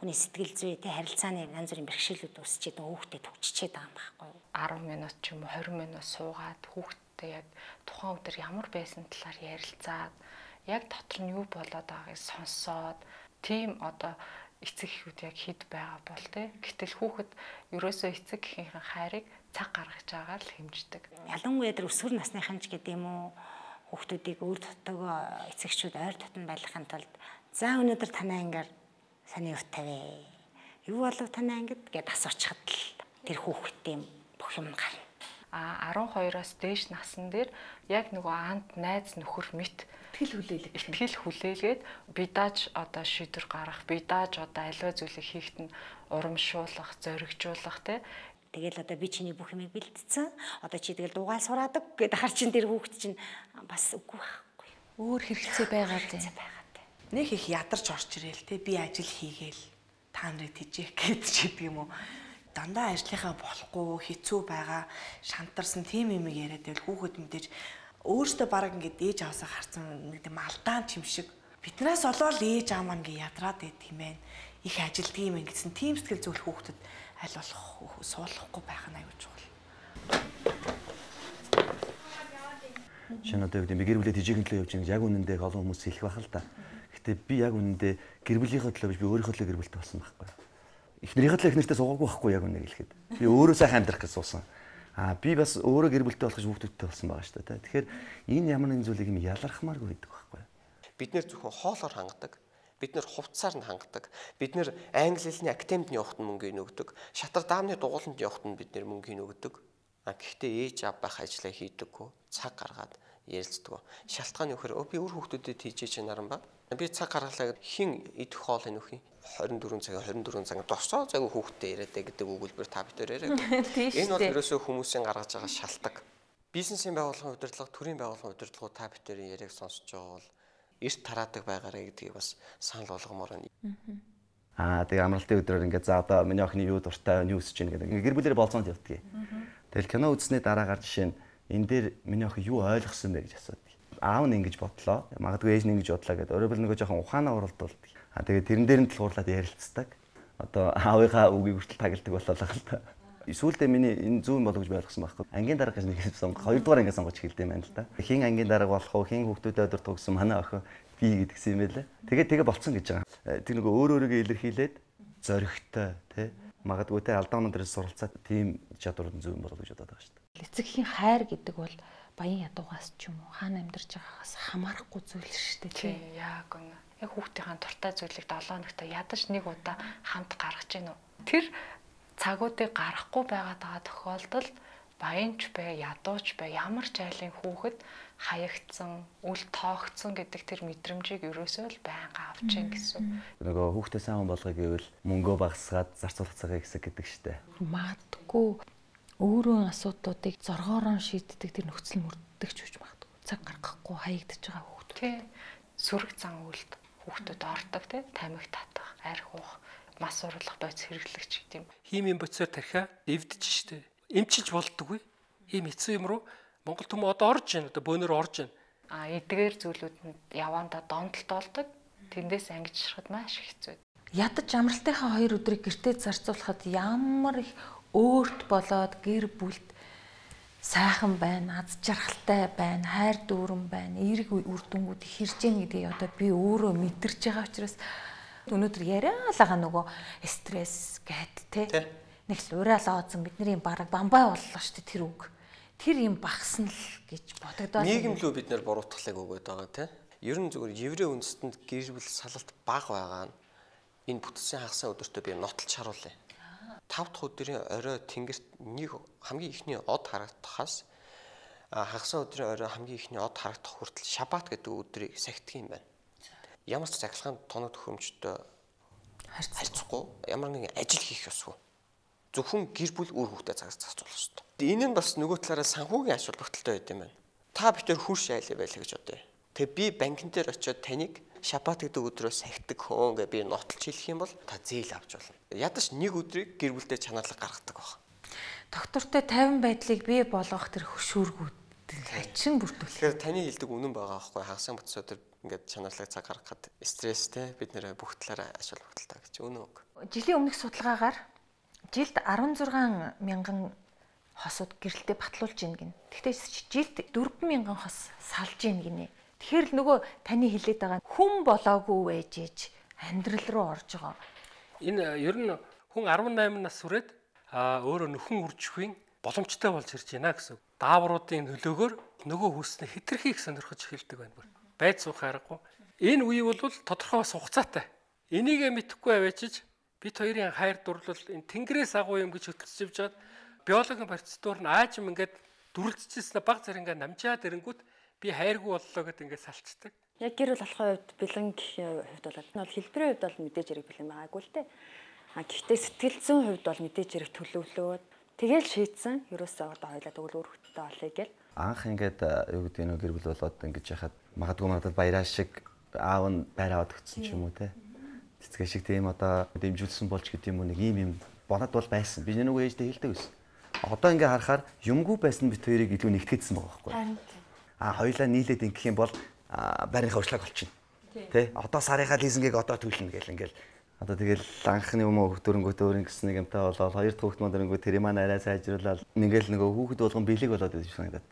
Speaker 10: хүний сэтгэл зүй тэ харилцааны янз бүрийн бэрхшээлүүд үүсчихэд хүүхдэд төвччихэд байгаа юм байхгүй юу?
Speaker 6: 10 минут ч юм уу 20 минут суугаад хүүхдтэй яг тухайн өдөр ямар байсан талаар ярилцаад яг дотор нь юу болоод байгааг сонсоод тийм одоо эцэг эхүүд яг хэд байгаа бол тэ. Гэтэл хүүхэд ерөөсөө эцэг эхийнхээ хайрыг цаг гаргаж байгаа л хэмждэг.
Speaker 10: Ялангуяа тэр өсвөр насны хэмж гэдэг юм уу хүүхдүүдийг өөр дотоогоо эцэгчүүд ойр дотн байлгахын тулд за өнөөдөр танай ангаар саний ут тавь. Юу болов танай ангид гэд асуучхад л тэр хүүхдтэй бүх юм гарна.
Speaker 6: 12-оос дээш насн дээр яг нөгөө ант найз нөхөр мэт ихтгэл хүлээлгээд бидааж одоо шийдвэр гаргах, бидааж одоо аливаа зүйлийг хийхэд нь урамшуулах, зоригжуулах тий.
Speaker 10: Тэгэл одоо би чиний бүх юмыг бэлдсэн. Одоо чи тэгэл дуугаал сураадаг гэд ахар чин тэр хүүхд чинь бас үгүй байхгүй.
Speaker 4: Өөр хэрэгцээ байгаа дээ.
Speaker 8: Нэг их ядарч орч ирээл те би ажил хийгээл та нарыг тижээх гэж чийдэг юм уу? Дандаа ажлынхаа болохгүй хэцүү байгаа шантарсан тийм юм яриад байвал хүүхэд мэдээж өөртөө бараг ингээд ээж аваасаа харсан нэг тийм алдаан юм шиг биднээс олоод ээж аав маань гээ ядраад байт юм байна. Их ажилддаг юм гэсэн тийм сэтгэл зөвлөх хүүхдэд аль болох суулгахгүй байх нь аюул чухал.
Speaker 1: Шинэ одоо би гэр бүлээ тижээгэн төлөө явж байгаа яг үнэндээ олон хүмүүс хэлэх байх л да. Гэтэ би яг үнэндээ гэр бүлийнхээ төлөө биш би өөрийнхөө төлөө гэр бүлтэй болсон байхгүй. Эхнэрийнхээ төлөө эхнэртээ суугаагүй байхгүй яг үнэ хэлэхэд. Би өөрөө сайхан амьдрах гэж суусан. Би бас өөрөө гэр бүлтэй болох гэж хүүхдүүдтэй болсон байгаа шүү дээ. Тэгэхээр энэ ямар нэгэн зүйлийг юм ялархмааргүй гэдэг байхгүй.
Speaker 5: Бид нэр зөвхөн хоолоор хангадаг. Бид нэр хувцсаар нь хангадаг. Бид нэр англи хэлний академид явахад мөнгө өгдөг. Шатар даамны дугууланд явахад нь бид нэр мөнгө өгдөг. Гэхдээ ээж аав байх ажлаа хийдэггүй. Цаг гаргаад ярилцдаг. Шалтгаан юу гэхээр би өөр хүүхдүүдэд хийж наран ба. Би цаг гаргалаа хин идэх хоол энэ үхий 24 цаг досоо цаг хүүхдтэй яриад гэдэг өгүүлбэр та битээр яриаг. Энэ бол ерөөсөө хүмүүсийн гаргаж байгаа шалтгаан. Бизнесийн байгууллагын удирдлага, төрийн байгууллагын удирдлагууд та битээр яриаг сонсож байгаа бол эрт тараадаг байгаарэ гэдгийг бас санал болгомоор байна.
Speaker 1: Тэгээ амралтын өдрөөр ингээд за одоо миний охины юу дуртай, юу өсөж ийн гэдэг. Гэр бүлээр болцоонд явдгийг. Тэгэл кино үзснээ дараагаар жишээ нь энэ дээр миний охин юу ойлгосон бэ гэж асуудаг. Аав нь ингэж бодлоо. Магадгүй ээж нь ингэж бодлоо гэдэг. Өөрөөр хэлбэл нөгөө жоохон ухаанаа уралдуулдаг. Тэгээд тэрэн дээр нь тулгуурлаад ярилцдаг. Одоо аавынхаа үгийг хүртэл тагилдаг болоо л та. Сүүлдээ миний энэ зүүн болов гэж ойлгосон байхгүй. Ангийн дарга гэж нэг сонгох. Хоёрдугаар анги сонгож хэлдэм байна л да. Хин ангийн дарга болох уу, хин хүүхдүүдэд өдөр тугсан манай охин би гэдгсэн юм байлаа. Тэгээ болцсон гэж байгаа. Тэр нөгөө өөрийгөө илэрхийлээд зоригтой тий магадгүй те алдаанууд дээрээс суралцаад тийм чадварууд зүүн болов гэж бодоод байгаа шүү дээ.
Speaker 4: Эцэгхийн хайр гэдэг бол баян ядуугаас ч юм уу хаана амьдарч байгаагаас хамаарахгүй зүйл шүү дээ тий.
Speaker 6: Яг үнэ. Яг хүүхдийн дуртай зүйлийг 7 хоногт ядаж нэг удаа хамт гаргаж гин үү. Тэр цагуудыг гаргахгүй байгаад байгаа тохиолдолд баянч бай, ядууч бай, ямар ч айлын хүүхэд хаягдсан, үл тоогдсон гэдэг тэр мэдрэмжийг ерөөсөө л байнга авч ийн гэсэн.
Speaker 1: Нөгөө хүүхдээ сайн болгоё гэвэл мөнгөө багасгаад зарцуулах цагаа ихсэх гэдэг штэ.
Speaker 4: Магадгүй өөрөө асуудлуудыг зоргоороо шийддэг тэр нөхцөл мөрддөг ч үж магадгүй. Цаг гаргахгүй хаягдж байгаа хүүхдүүд.
Speaker 6: Тий. Сүрэг зан үйлд хүүхдүүд ордог тий. Тамхи татах, арх уух, мас урлах бойц хэрэглэгч гэдэг юм.
Speaker 3: Химийн боцоор тархиа эвдэж штэ. Эмчилж болдоггүй. Ийм хэцүү юм руу Монгол хүмүүс одоо орж байна. Одоо бөөнөр орж байна.
Speaker 6: Эдгээр зүйлүүдэнд явандаа дондолт болдог. Тэндээс ангижрахад маш хэцүү.
Speaker 4: ядаж амралтынхаа 2 өдрийг гэртээ зарцуулахад ямар их өөрт болоод гэр бүлд сайхан байна, аз жаргалтай байна, хайр дүүрэн байна, эерэг үр дүнгууд хэрж гэн гэдгийг одоо би өөрөө мэдэрч байгаа учраас өнөөдөр яриалгаа нөгөө стресс гэд тэ нэг л уриалаа оцсон бидний бараг бамбай боллоо шүү дээ тэр үг. Тэр юм багсна л гэж бодогдоод
Speaker 5: нийгэм лөө бид нэр буруутгалыг өгöd байгаа тийм. Ер нь зүгээр еврей үндэстэнд гэр бүл салалт бага байгаа нь энэ бүтцийн хагасаа өдөртөө би нотолж харуулъя. 5 дахь өдрийн орой тэнгэрт нэг хамгийн ихний од харагдахаас хагасаа өдрийн орой хамгийн ихний од харагдах хүртэл шаббат гэдэг өдрийг сахидаг юм байна. Ямар ч цахилгаан тоног төхөөрөмжтэй харьцахгүй ямар нэгэн ажил хийх ёсгүй. Зөвхөн гэр бүл үр хүүхдээ цагаас зарцуулах ёстой. Энэ нь бас нөгөө талаараа санхүүгийн ач холбогдолтой байд юм байна. Та битэр хурш айлаа байлаа гэж бодъё. Тэгээ би банкн дээр очиод таныг шаббат гэдэг өдрөө сахидаг хөөн гэж би нотолж хэлэх юм бол та зээл авч болно. Ядаж нэг өдрийг гэр бүлдээ чанаалга гаргадаг баг.
Speaker 4: Доктортой 50 байдлыг бий болгох тэр хөшүүргүүд хачин бүртгүүлэх.
Speaker 5: Тэгэхээр таны хэлдэг үнэн байгаа байхгүй хагасаа бүтц өдөр ингээд чанаалгыг цаг гаргахад стресстэй бид нэр бүх талаараа ач холбогдолтой гэж үнэн үг.
Speaker 4: Жилийн өмнөх судалгаагаар жилд 16 мянган хосууд гэрэлтэд батлуулж ийн гин. Гэхдээ жилд 4 мянган хос салж ийн гинэ. Тэгэхээр л нөгөө таны хэлээд байгаа хүн болоогүй байж ээж амьдрал руу орж байгаа.
Speaker 3: Энэ ер нь хүн 18 нас хүрээд өөрөө нөхөн үржихийн боломжтой болж ирж байна гэсэн. Даавруудын нөлөөгөөр нөгөө хүснээ хитрхийг сонирхож эхэлдэг байна. Байд суух аргагүй. Энэ үе бол тодорхой бас хугацаатай. Энийгээ мэдэхгүй аваачиж бид хоёрын хайр дурлал энэ тэнгэрээс агуу юм гэж хөтлөж явж байгаад биологийн процедур нь аажим ингээд дүрлжчихсэн баг зэрэг ингээд намжаад ирэнгүүт би хайргүй боллоо гэд ингээд салцдаг.
Speaker 2: Яг гэр бүл болохын хувьд бэлэнгийн хувьд бол энэ бол хэлбэрийн хувьд бол мэдээж хэрэг бэлэн байгаагүй л дээ. Гэхдээ сэтгэл зүйн хувьд бол мэдээж хэрэг төлөвлөөд тэгэл шийдсэн. Ерөөсөө одоо хоёлаа тэгвэл өөр хөтөлтэй болъё гэл.
Speaker 1: Анх ингээд юу гэдэг нь гэр бүл болоод ингэж яхад магадгүй баяраа шиг аав нь байр аваад өгсөн ч юм уу те. Цэцгээ шиг тийм одоо дэмжүүлсэн болж гэдэг юм уу нэг юм болоод бол байсан. Би нөгөө ээжтэй хэлдэг байсан. Одоо ингээ харахаар юмгүй байсан бит хоёрыг илүү нэгтгэжсэн байгаа байхгүй. Хоёлаа нийлээд ингэх юм бол байрныхаа урьдчилан олчихно. Тэ? Одоо сарынхаа лизингийг одоо төлнө гэл ингээл. Одоо тэгэл анхны юм уу хөвтөрөнгөт өөр ингэсэн нэг юмтай болоод хоёр дахь хөвгт модэрнгөө тэр юм арай сайжруулаад ингээл нөгөө хүүхэд болгон бэлэг болоод байж санагдаад.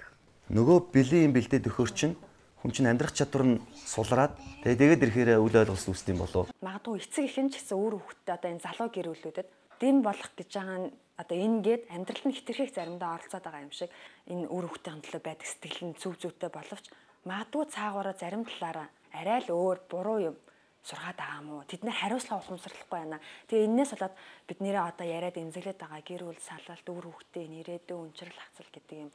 Speaker 1: Нөгөө бэлийн бэлдээд өгөхөр чинь хүн чинь амьдрах чадвар нь сулраад тэгээд ирэхээр үл ойлголт үүсдэг юм болов.
Speaker 2: Магадгүй эцэг ихэн ч гэсэн өөр хүүхэдтэй одоо энэ залуу гэр бүлүүдэд дэм болох гэж байгаа нь одоо энгээд амьдралд нь хитрхийг заримдаа оролцоод байгаа юм шиг энэ өөр хүүхдийн төлөө байдаг сэтгэл нь зүв зүйтэй боловч магадгүй цаагаараа зарим талаараа арай л өөр буруу юм сургаад байгаа юм уу? Тэд нэр хариуцлага ухамсарлахгүй байна. Тэгээ энээс болоод бид нэрээ одоо яриад эмзэглээд байгаа гэр бүл салалт өөр хүүхдээ нэрээдөө өнчрөл хацал гэдэг юм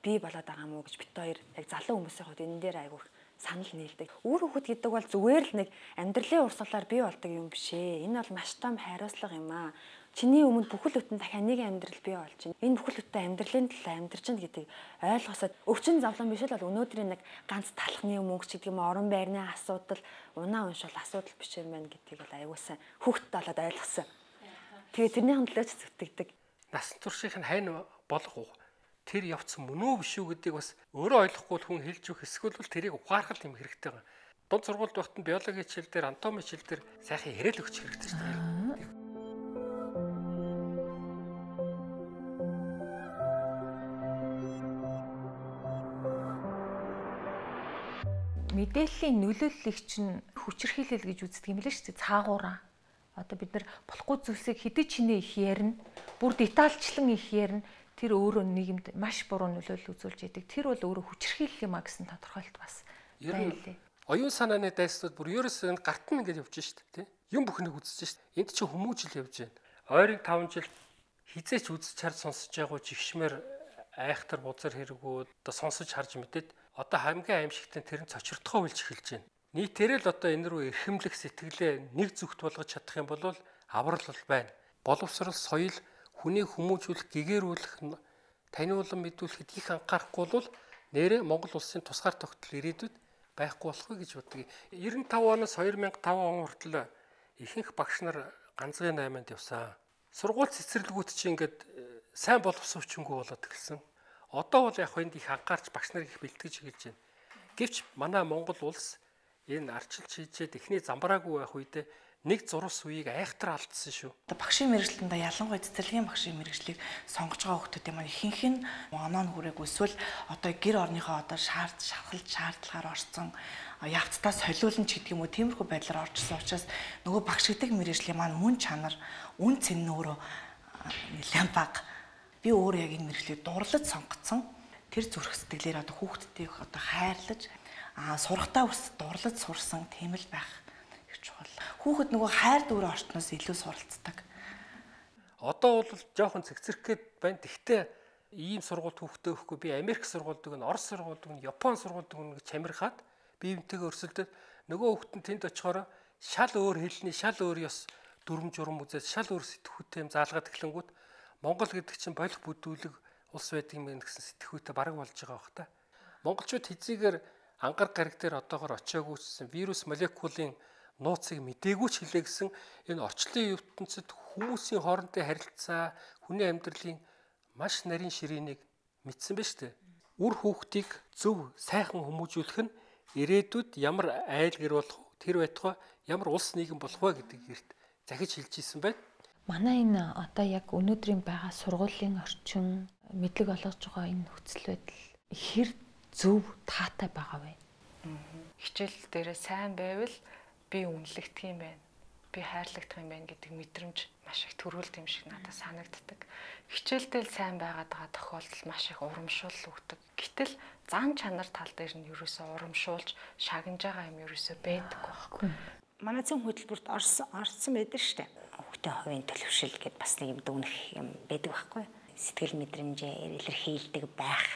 Speaker 2: бий болоод байгаа юм уу гэж бит хоёр яг залуу хүмүүсийн хувьд энэ дээр айгуур санал нийлдэг. Өөр хүүхэд гэдэг бол зүгээр л нэг амьдралын урсгалаар бий болдог юм биш ээ. Энэ бол маш том хариуцлага юм аа. Чиний өмнө бүхэл бүтэн дахиад нэг амьдрал бий болж байна. Энэ бүхэл бүтэн амьдралын төлөө амьдарч байна гэдэг ойлгосоод өвчин завлан биш л бол өнөөдрийн нэг ганц талхны мөнгө ч гэдэг юм орон байрны асуудал, унаа уншвал асуудал биш юм байна гэдгийг бол аюулсан хүүхдтэй болоод ойлгосон. Тэгээ тэрнийхэн төлөө ч зүтгэдэг.
Speaker 3: Насан туршийнх нь хань болох уу? Тэр явцсан мөн үү биш үү гэдгийг бас өөрөө ойлгохгүй хүн хэлж өгөх эсвэл тэрийг ухаарах юм хэрэгтэй байгаа. Дунд сургуульд багт нь биологийн хичээл дээр, анатоми хичээл дээр сайхан яриад өгч хэрэгтэй шүү дээ.
Speaker 4: Мэдээллийн нөлөөллийг чинь хүчирхийлэл гэж үздэг юм лээ шүү дээ. Цаагаараа. Одоо бид нар болохгүй зүйлсийг хэдий чинээ их ярина, бүр детальчлан их ярина. Тэр өөрөө нийгэмд маш буруу нөлөөлөл үзүүлж яадаг. Тэр бол өөрөө хүчирхийлэл юм а гэсэн тодорхойлт бас байлээ.
Speaker 3: Оюун санааны дайснууд бүр ерөөсөө гарт нь ингэж явж шít тий. Юм бүхнийг үзэж шít. Энд чинь хүмүүжил явж байна. Ойрын 5 жил хизээч үзэж харж сонсож байгуу жигшмээр айхтар бузар хэрэгүүд одоо сонсож харж мэдээд одоо хамгийн аимшигтай тэр нь цочирдохоо үлж эхэлж байна. Нийтээрээ л одоо энэ рүү эрхэмлэх сэтгэлээ нэг зүгт болгож чадах юм бол аврал байна. Боловсрол, соёл, хүний хүмүүжүүлэх, гэгэрүүлэх, таниулан мэдүүлэхэд их анхаарахгүй бол нэрээ Монгол улсын тусгаар тогтол ирээдүйд байхгүй болох вэ гэж боддог. 95 оноос 2005 он хүртэл ихэнх багш нар ганцхан 8-нд явсан. Сургууль цэцэрлэгүүд чинь ингээд сайн боловсруучгүй болоод эхэлсэн. Одоо бол яг энд их анхаарч багш нарыг их бэлтгэж эхэлж байна. Гэвч манай Монгол улс энэ арчилж хийжээд эхний замбраагүй байх үедээ нэг зурус үеийг айхтар алдсан шүү.
Speaker 8: Багшийн мэргэжилтэнд ялангуяа цэцэрлэгийн багшийн мэргэжлийг сонгож байгаа хүмүүсийн маань ихэнх нь оноо нүрэг эсвэл одоо гэр орныхоо одоо шаардлагаар орсон явцдаа солиулна ч гэдэг юм уу тиймэрхүү байдлаар оржсон учраас нөгөө багш гэдэг мэргэжлийн маань мөн чанар үн цэн нь өөрөө нэлээд бага. Би өөрөө яг энэ мэргэжлийг дурлаж сонгоцсон. Тэр зүрх сэтгэлээр одоо хүүхдүүдийг одоо хайрлаж сурахтаа ус дурлаж сурсан тийм л байх. Хүүхэд нөгөө хайр дүүрэн орчноос илүү суралцдаг.
Speaker 3: Одоо бол жоохон цэгцэрх гээд байна. Тэгтээ ийм сургуульд хүүхдээ өгөхгүй би Америк сургуульд өгнө, Орос сургуульд өгнө, Япон сургуульд өгнө гэж чамирхаад би юмтэйгээ өрсөлдөд нөгөө хүүхэд нь тэнд очихоор шал өөр хэлний, шал өөр ёс дүрм журм үзээд шал өөр сэтгхүүтэй юм заалгаад эхлэнгүүт Монгол гэдэг чинь болох бүдүүлэг улс байдаг юм гэсэн сэтгхүүтэй бараг болж байгаа бах та. Монголчууд хэзээгээр ангар гариг дээр одоогоор очиагүйсэн вирус молекулын нууцыг мдээгүй ч хэлээ гэсэн энэ орчлон ертөнцид хүмүүсийн хоорондын харилцаа, хүний амьдралын маш нарийн ширээнийг мэдсэн ба штэ. Үр хүүхдийг зөв сайхан хүмүүжүүлэх нь ирээдүйд ямар айл гэр болох вэ? Тэр байтугай ямар улс нийгэм болох вэ гэдэг эрт захиж хэлж ийсэн байна.
Speaker 4: Манай энэ одоо яг өнөөдрийн байгаа сургуулийн орчин мэдлэг олгож байгаа энэ нөхцөл байдал хэр зөв таатай байгаа вэ?
Speaker 6: Хичээл дээрээ сайн байвал би үнэлэгдэх юм байна. Би хайрлагдах юм байна гэдэг мэдрэмж маш их төрүүлт юм шиг надад санагддаг. Хичээлдээ сайн байгаад байгаа тохиолдол маш их урамшуул өгдөг. Гэтэл зан чанар тал дээр нь ерөөсөө урамшуулж шагнаж байгаа юм ерөөсөө байдаг байхгүй.
Speaker 10: Манай зүүн хөтөлбөрт орсон байдаг штэ. Хүүхдийн хувийн төлөвшил гэдээ бас нэг юм дүнх юм байдаг байхгүй. Сэтгэл мэдрэмжээ илэрхийлдэг байх,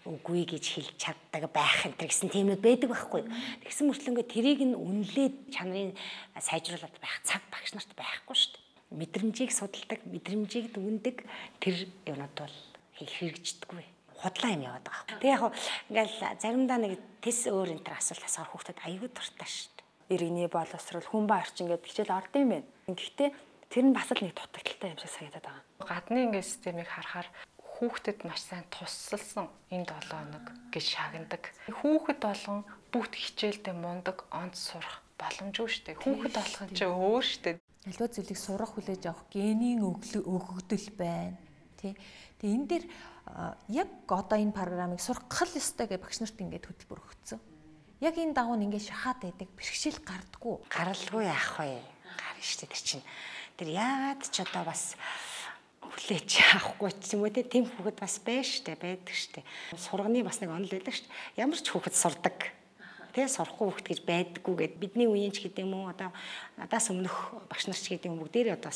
Speaker 10: үгүй гэж хэлж чаддаг байх гэсэн тиймүүд байдаг байхгүй. Тэгсэн мөртлөнгөө тэрийг нь үнэлээд чанарыг сайжруулад байх цаг багш нарт байхгүй шүү дээ. Мэдрэмжийг судалдаг, мэдрэмжийг дүгндэг тэр юмнууд бол хэрэгждэггүй. Худлаа юм яваад байгаа. Тэгээ яг ингээл заримдаа нэг тис өөр энэ төр асуулт асуух хүүхдэд аюул дуртай шүү дээ. Иргэний боловсрол хүн ба орчин гэдэг хичээл ордсон юм байна. Гэхдээ тэр нь бас л нэг дутагдaltaй юм шиг санагдаад байгаа.
Speaker 6: Гадны ингээд системийг харахаар хүүхдэд маш сайн тусалсан энэ 7 хоног гэж шагнадаг. Хүүхэд болгон бүгд хичээлдээ мундаг онц сурах боломжгүй шүү дээ. Хүүхэд болгон ч өөр шүү дээ.
Speaker 4: Аливаа зүйлийг сурах хүлээж авах генийн өгөгдөл байна. Тэ. Тэгээ энэ дээр яг одоо энэ програмыг сурах ёстой гэж багш нарт ингээд хөтөлбөр өгсөн. Яг энэ дагуу нь ингээд шахаад байдаг бэрхшээл гардггүй.
Speaker 10: Гаралгүй яах вэ? Гарна шүү дээ тэр чинь. Тэр яагаад ч одоо бас хүлээж авахгүй ч юм уу тийм хүүхэд бас байна штэ байдаг штэ. Сурганы бас нэг онол байдаг штэ. Ямар ч хүүхэд сурдаг. Тэ сурахгүй хүүхэд гэж байдаггүй гэд бидний үеийн ч гэдэг юм уу одоо надаас өмнөх багш нар ч гэдэг юм бүгдээрээ одоо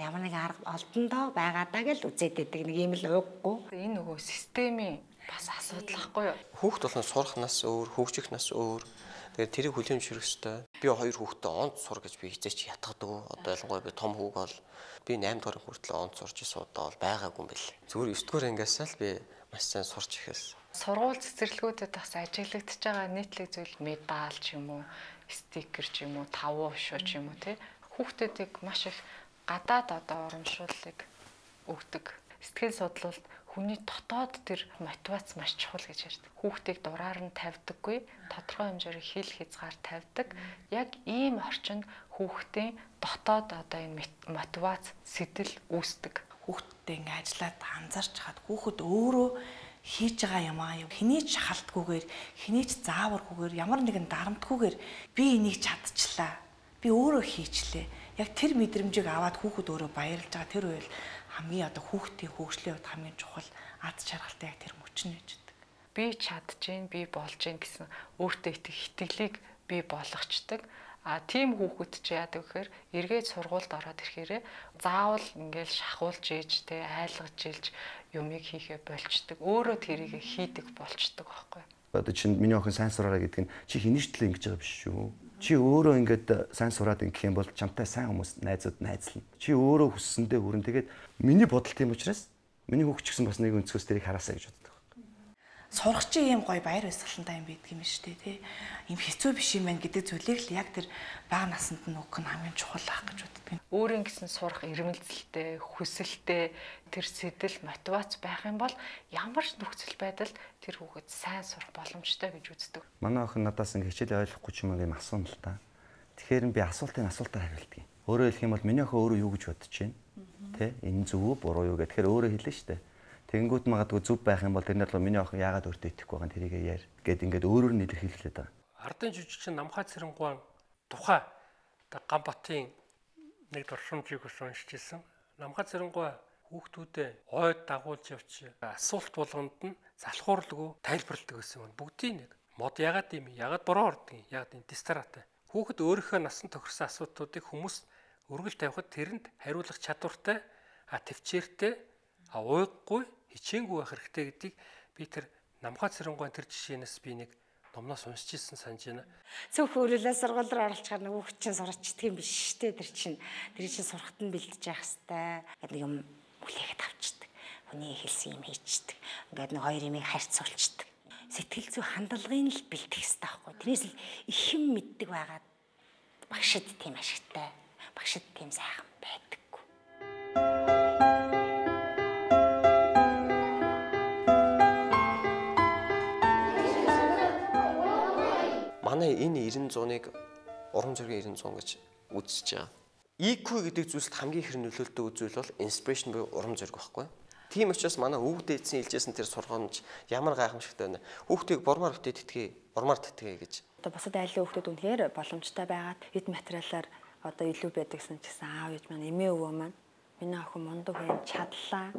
Speaker 10: ямар нэг арга олдондоо байгаадаа гэж үзээд байдаг нэг юм л ууггүй.
Speaker 6: Энэ нөгөө системийн бас асуудал ахгүй юу?
Speaker 5: Хүүхд болгон сурах нас өөр, хөгжих нас өөр. Тэгээд тэрийг хүлээмжшэрх ёстой. Би 2 хүүхдээ онц сур гэж би хизээч ятгадаг. Одоо ялангуяа би том хүүг бол би 8 дугаар хүртэл онц сурч суудаа бол байгаагүй юм бэл. Зүгээр 9 дугаар ангиасаа л би маш сайн сурч ихээс.
Speaker 6: Сургууль цэцэрлэгүүдэд бас ажиглагдчихж байгаа нийтлэг зүйл медаль ч юм уу, стикер ч юм уу, тавуу шүү ч юм уу тий. Хүүхдүүдийг маш их гадаад одоо урамшууллыг өгдөг. Сэтгэл судлалт хүний дотоод тэр мотивац маш чухал гэж ярьдаг. Хүүхдийг дураар нь тавьдаггүй, тодорхой хэмжээр хил хязгаар тавьдаг. Яг ийм орчинд хүүхдийн дотоод одоо энэ мотивац сэтэл үүсдэг.
Speaker 8: Хүүхдтэй ингээ ажиллаад анзаарч хаад хүүхэд өөрөө хийж байгаа юм аа юу хэний ч шахалтгүйгээр хэний ч зааваргүйгээр ямар нэгэн дарамтгүйгээр би энийг чадчихлаа. Би өөрөө хийчлээ. Яг тэр мэдрэмжийг аваад хүүхэд өөрөө баярлж байгаа тэр үйл хамгийн одоо хүүхдийн хөгжлийн хувьд хамгийн чухал ад шаргалтай яг тэр мөчн гэж байдаг.
Speaker 6: Би чадчихээн, би болж гин гэсэн өөртөө итгэх итгэлийг би болгочдөг. Тийм хүүхэд ч яадаг гэхээр эргээд сургуульд ороод ирэхээрээ заавал ингээл шахуулж ээж те айлгаж илж юмыг хийхээ болчдөг. Өөрөө тэрийг хийдэг болчдөг байхгүй.
Speaker 1: Одоо чинь миний охин сайн сураарай гэдэг нь чи хинэж тэл ингэж байгаа биш шүү. Чи өөрөө ингээд сайн сураад ингэх юм бол чамтай сайн хүмүүс найзууд найзлна. Чи өөрөө хүссэндээ хүрэн тэгээд миний бодол тийм учраас миний хүүхд ч гэсэн бас нэг өнцгөөс тэрийг хараасаа гэж боддог.
Speaker 8: Сурах чи ийм гоё баяр баясгалантай юм байдаг юм шүү дээ тий. Ийм хэцүү биш юм байна гэдэг зүйлийг л яг тэр бага наснд нь өгөх нь хамгийн чухал ах гэж боддог.
Speaker 6: Өөрийн гэсэн сурах ирмэлзэлтэй, хүсэлтэй тэр сэтэл мотивац байх юм бол ямар ч нөхцөл байдалд тэр хүүхэд сайн сурах боломжтой гэж үздэг.
Speaker 1: Манай охин надаас ингэ хичээлээ ойлгохгүй ч юм ийм асууна л та. Тэгэхээр би асуултаар хариулдаг юм. Өөрөөр хэлэх юм бол миний охин өөрөө юу гэж бодож байна? Тэ? Энэ зөв үү, буруу юу гэхээр өөрөө хэлнэ шүү дээ. Тэгэнгүүт магадгүй зөв байх юм бол тэрний бол миний охин яагаад өөртөө итгэхгүй байгаа тэрийг яар гэд ингээд өөрөөр нь илэрхийлээд байгаа.
Speaker 3: Ардын жүжигчин Намхай Цэрэнгуан тухай Ганбатын нэг дуршимжийг уншиж ирсэн. Намхай Цэрэнгуан хүүхдүүдэд ойд дагуулж явж асуулт болгонд нь залхуурлаггүй тайлбарладаг гэсэн юм. Бүгдийн нэг мод ягаад юм, ягаад буруу ордог юм, ягаад энэ дистаратай. Хүүхэд өөрийнхөө насан тохирсон асуудлуудыг хүмүүс өргөл тавихад тэрэнд хариулах чадвартай, төвчээртэй, уйггүй, хичээнгүй байх хэрэгтэй гэдгийг би тэр Намхай Цэрэнгуан тэр жишээнээс би нэг номноос уншиж ирсэн санаж байна.
Speaker 10: Цөөх хөрөлөө сургууль руу оруулчихаар нэг хүүхд чинь сурчдаг юм биш үү? Тэр чинь сурахт нь бэлдэж явах хэвээр. Нэг юм хүлээгээд авчдаг. Хүний хэлсэн юм хийчдэг. Ингээд нэг хоёр юмыг харьцуулцдаг. Сэтгэл зүй хандлагын л бэлдэх хэрэгтэй байхгүй. Тэрнээс л их юм мэддэг байгаад багшид тийм ашигтай. Багшид тийм сайхан байдаггүй.
Speaker 5: Манай энэ 90-100-ыг урам зоригийн 90-100 гэж үзэж байгаа. EQ гэдэг зүйлсд хамгийн их нөлөөлдөг зүйл бол inspiration буюу урам зориг байхгүй. Тийм учраас манай өвгд эзэн хэлжсэн тэр сургамж ямар гайхамшигтай байна. Хүүхдийг бурмаар бүтээд итгэе, бурмаар тэтгэе гэж.
Speaker 2: Одоо бусад айлын хүүхдүүд үнэхээр боломжтой байгаад эд материалаар одоо илүү байдаг гэсэн чигсэн аав ээж маань эмээ өвөө маань миний охин мундаг юм чадлаа.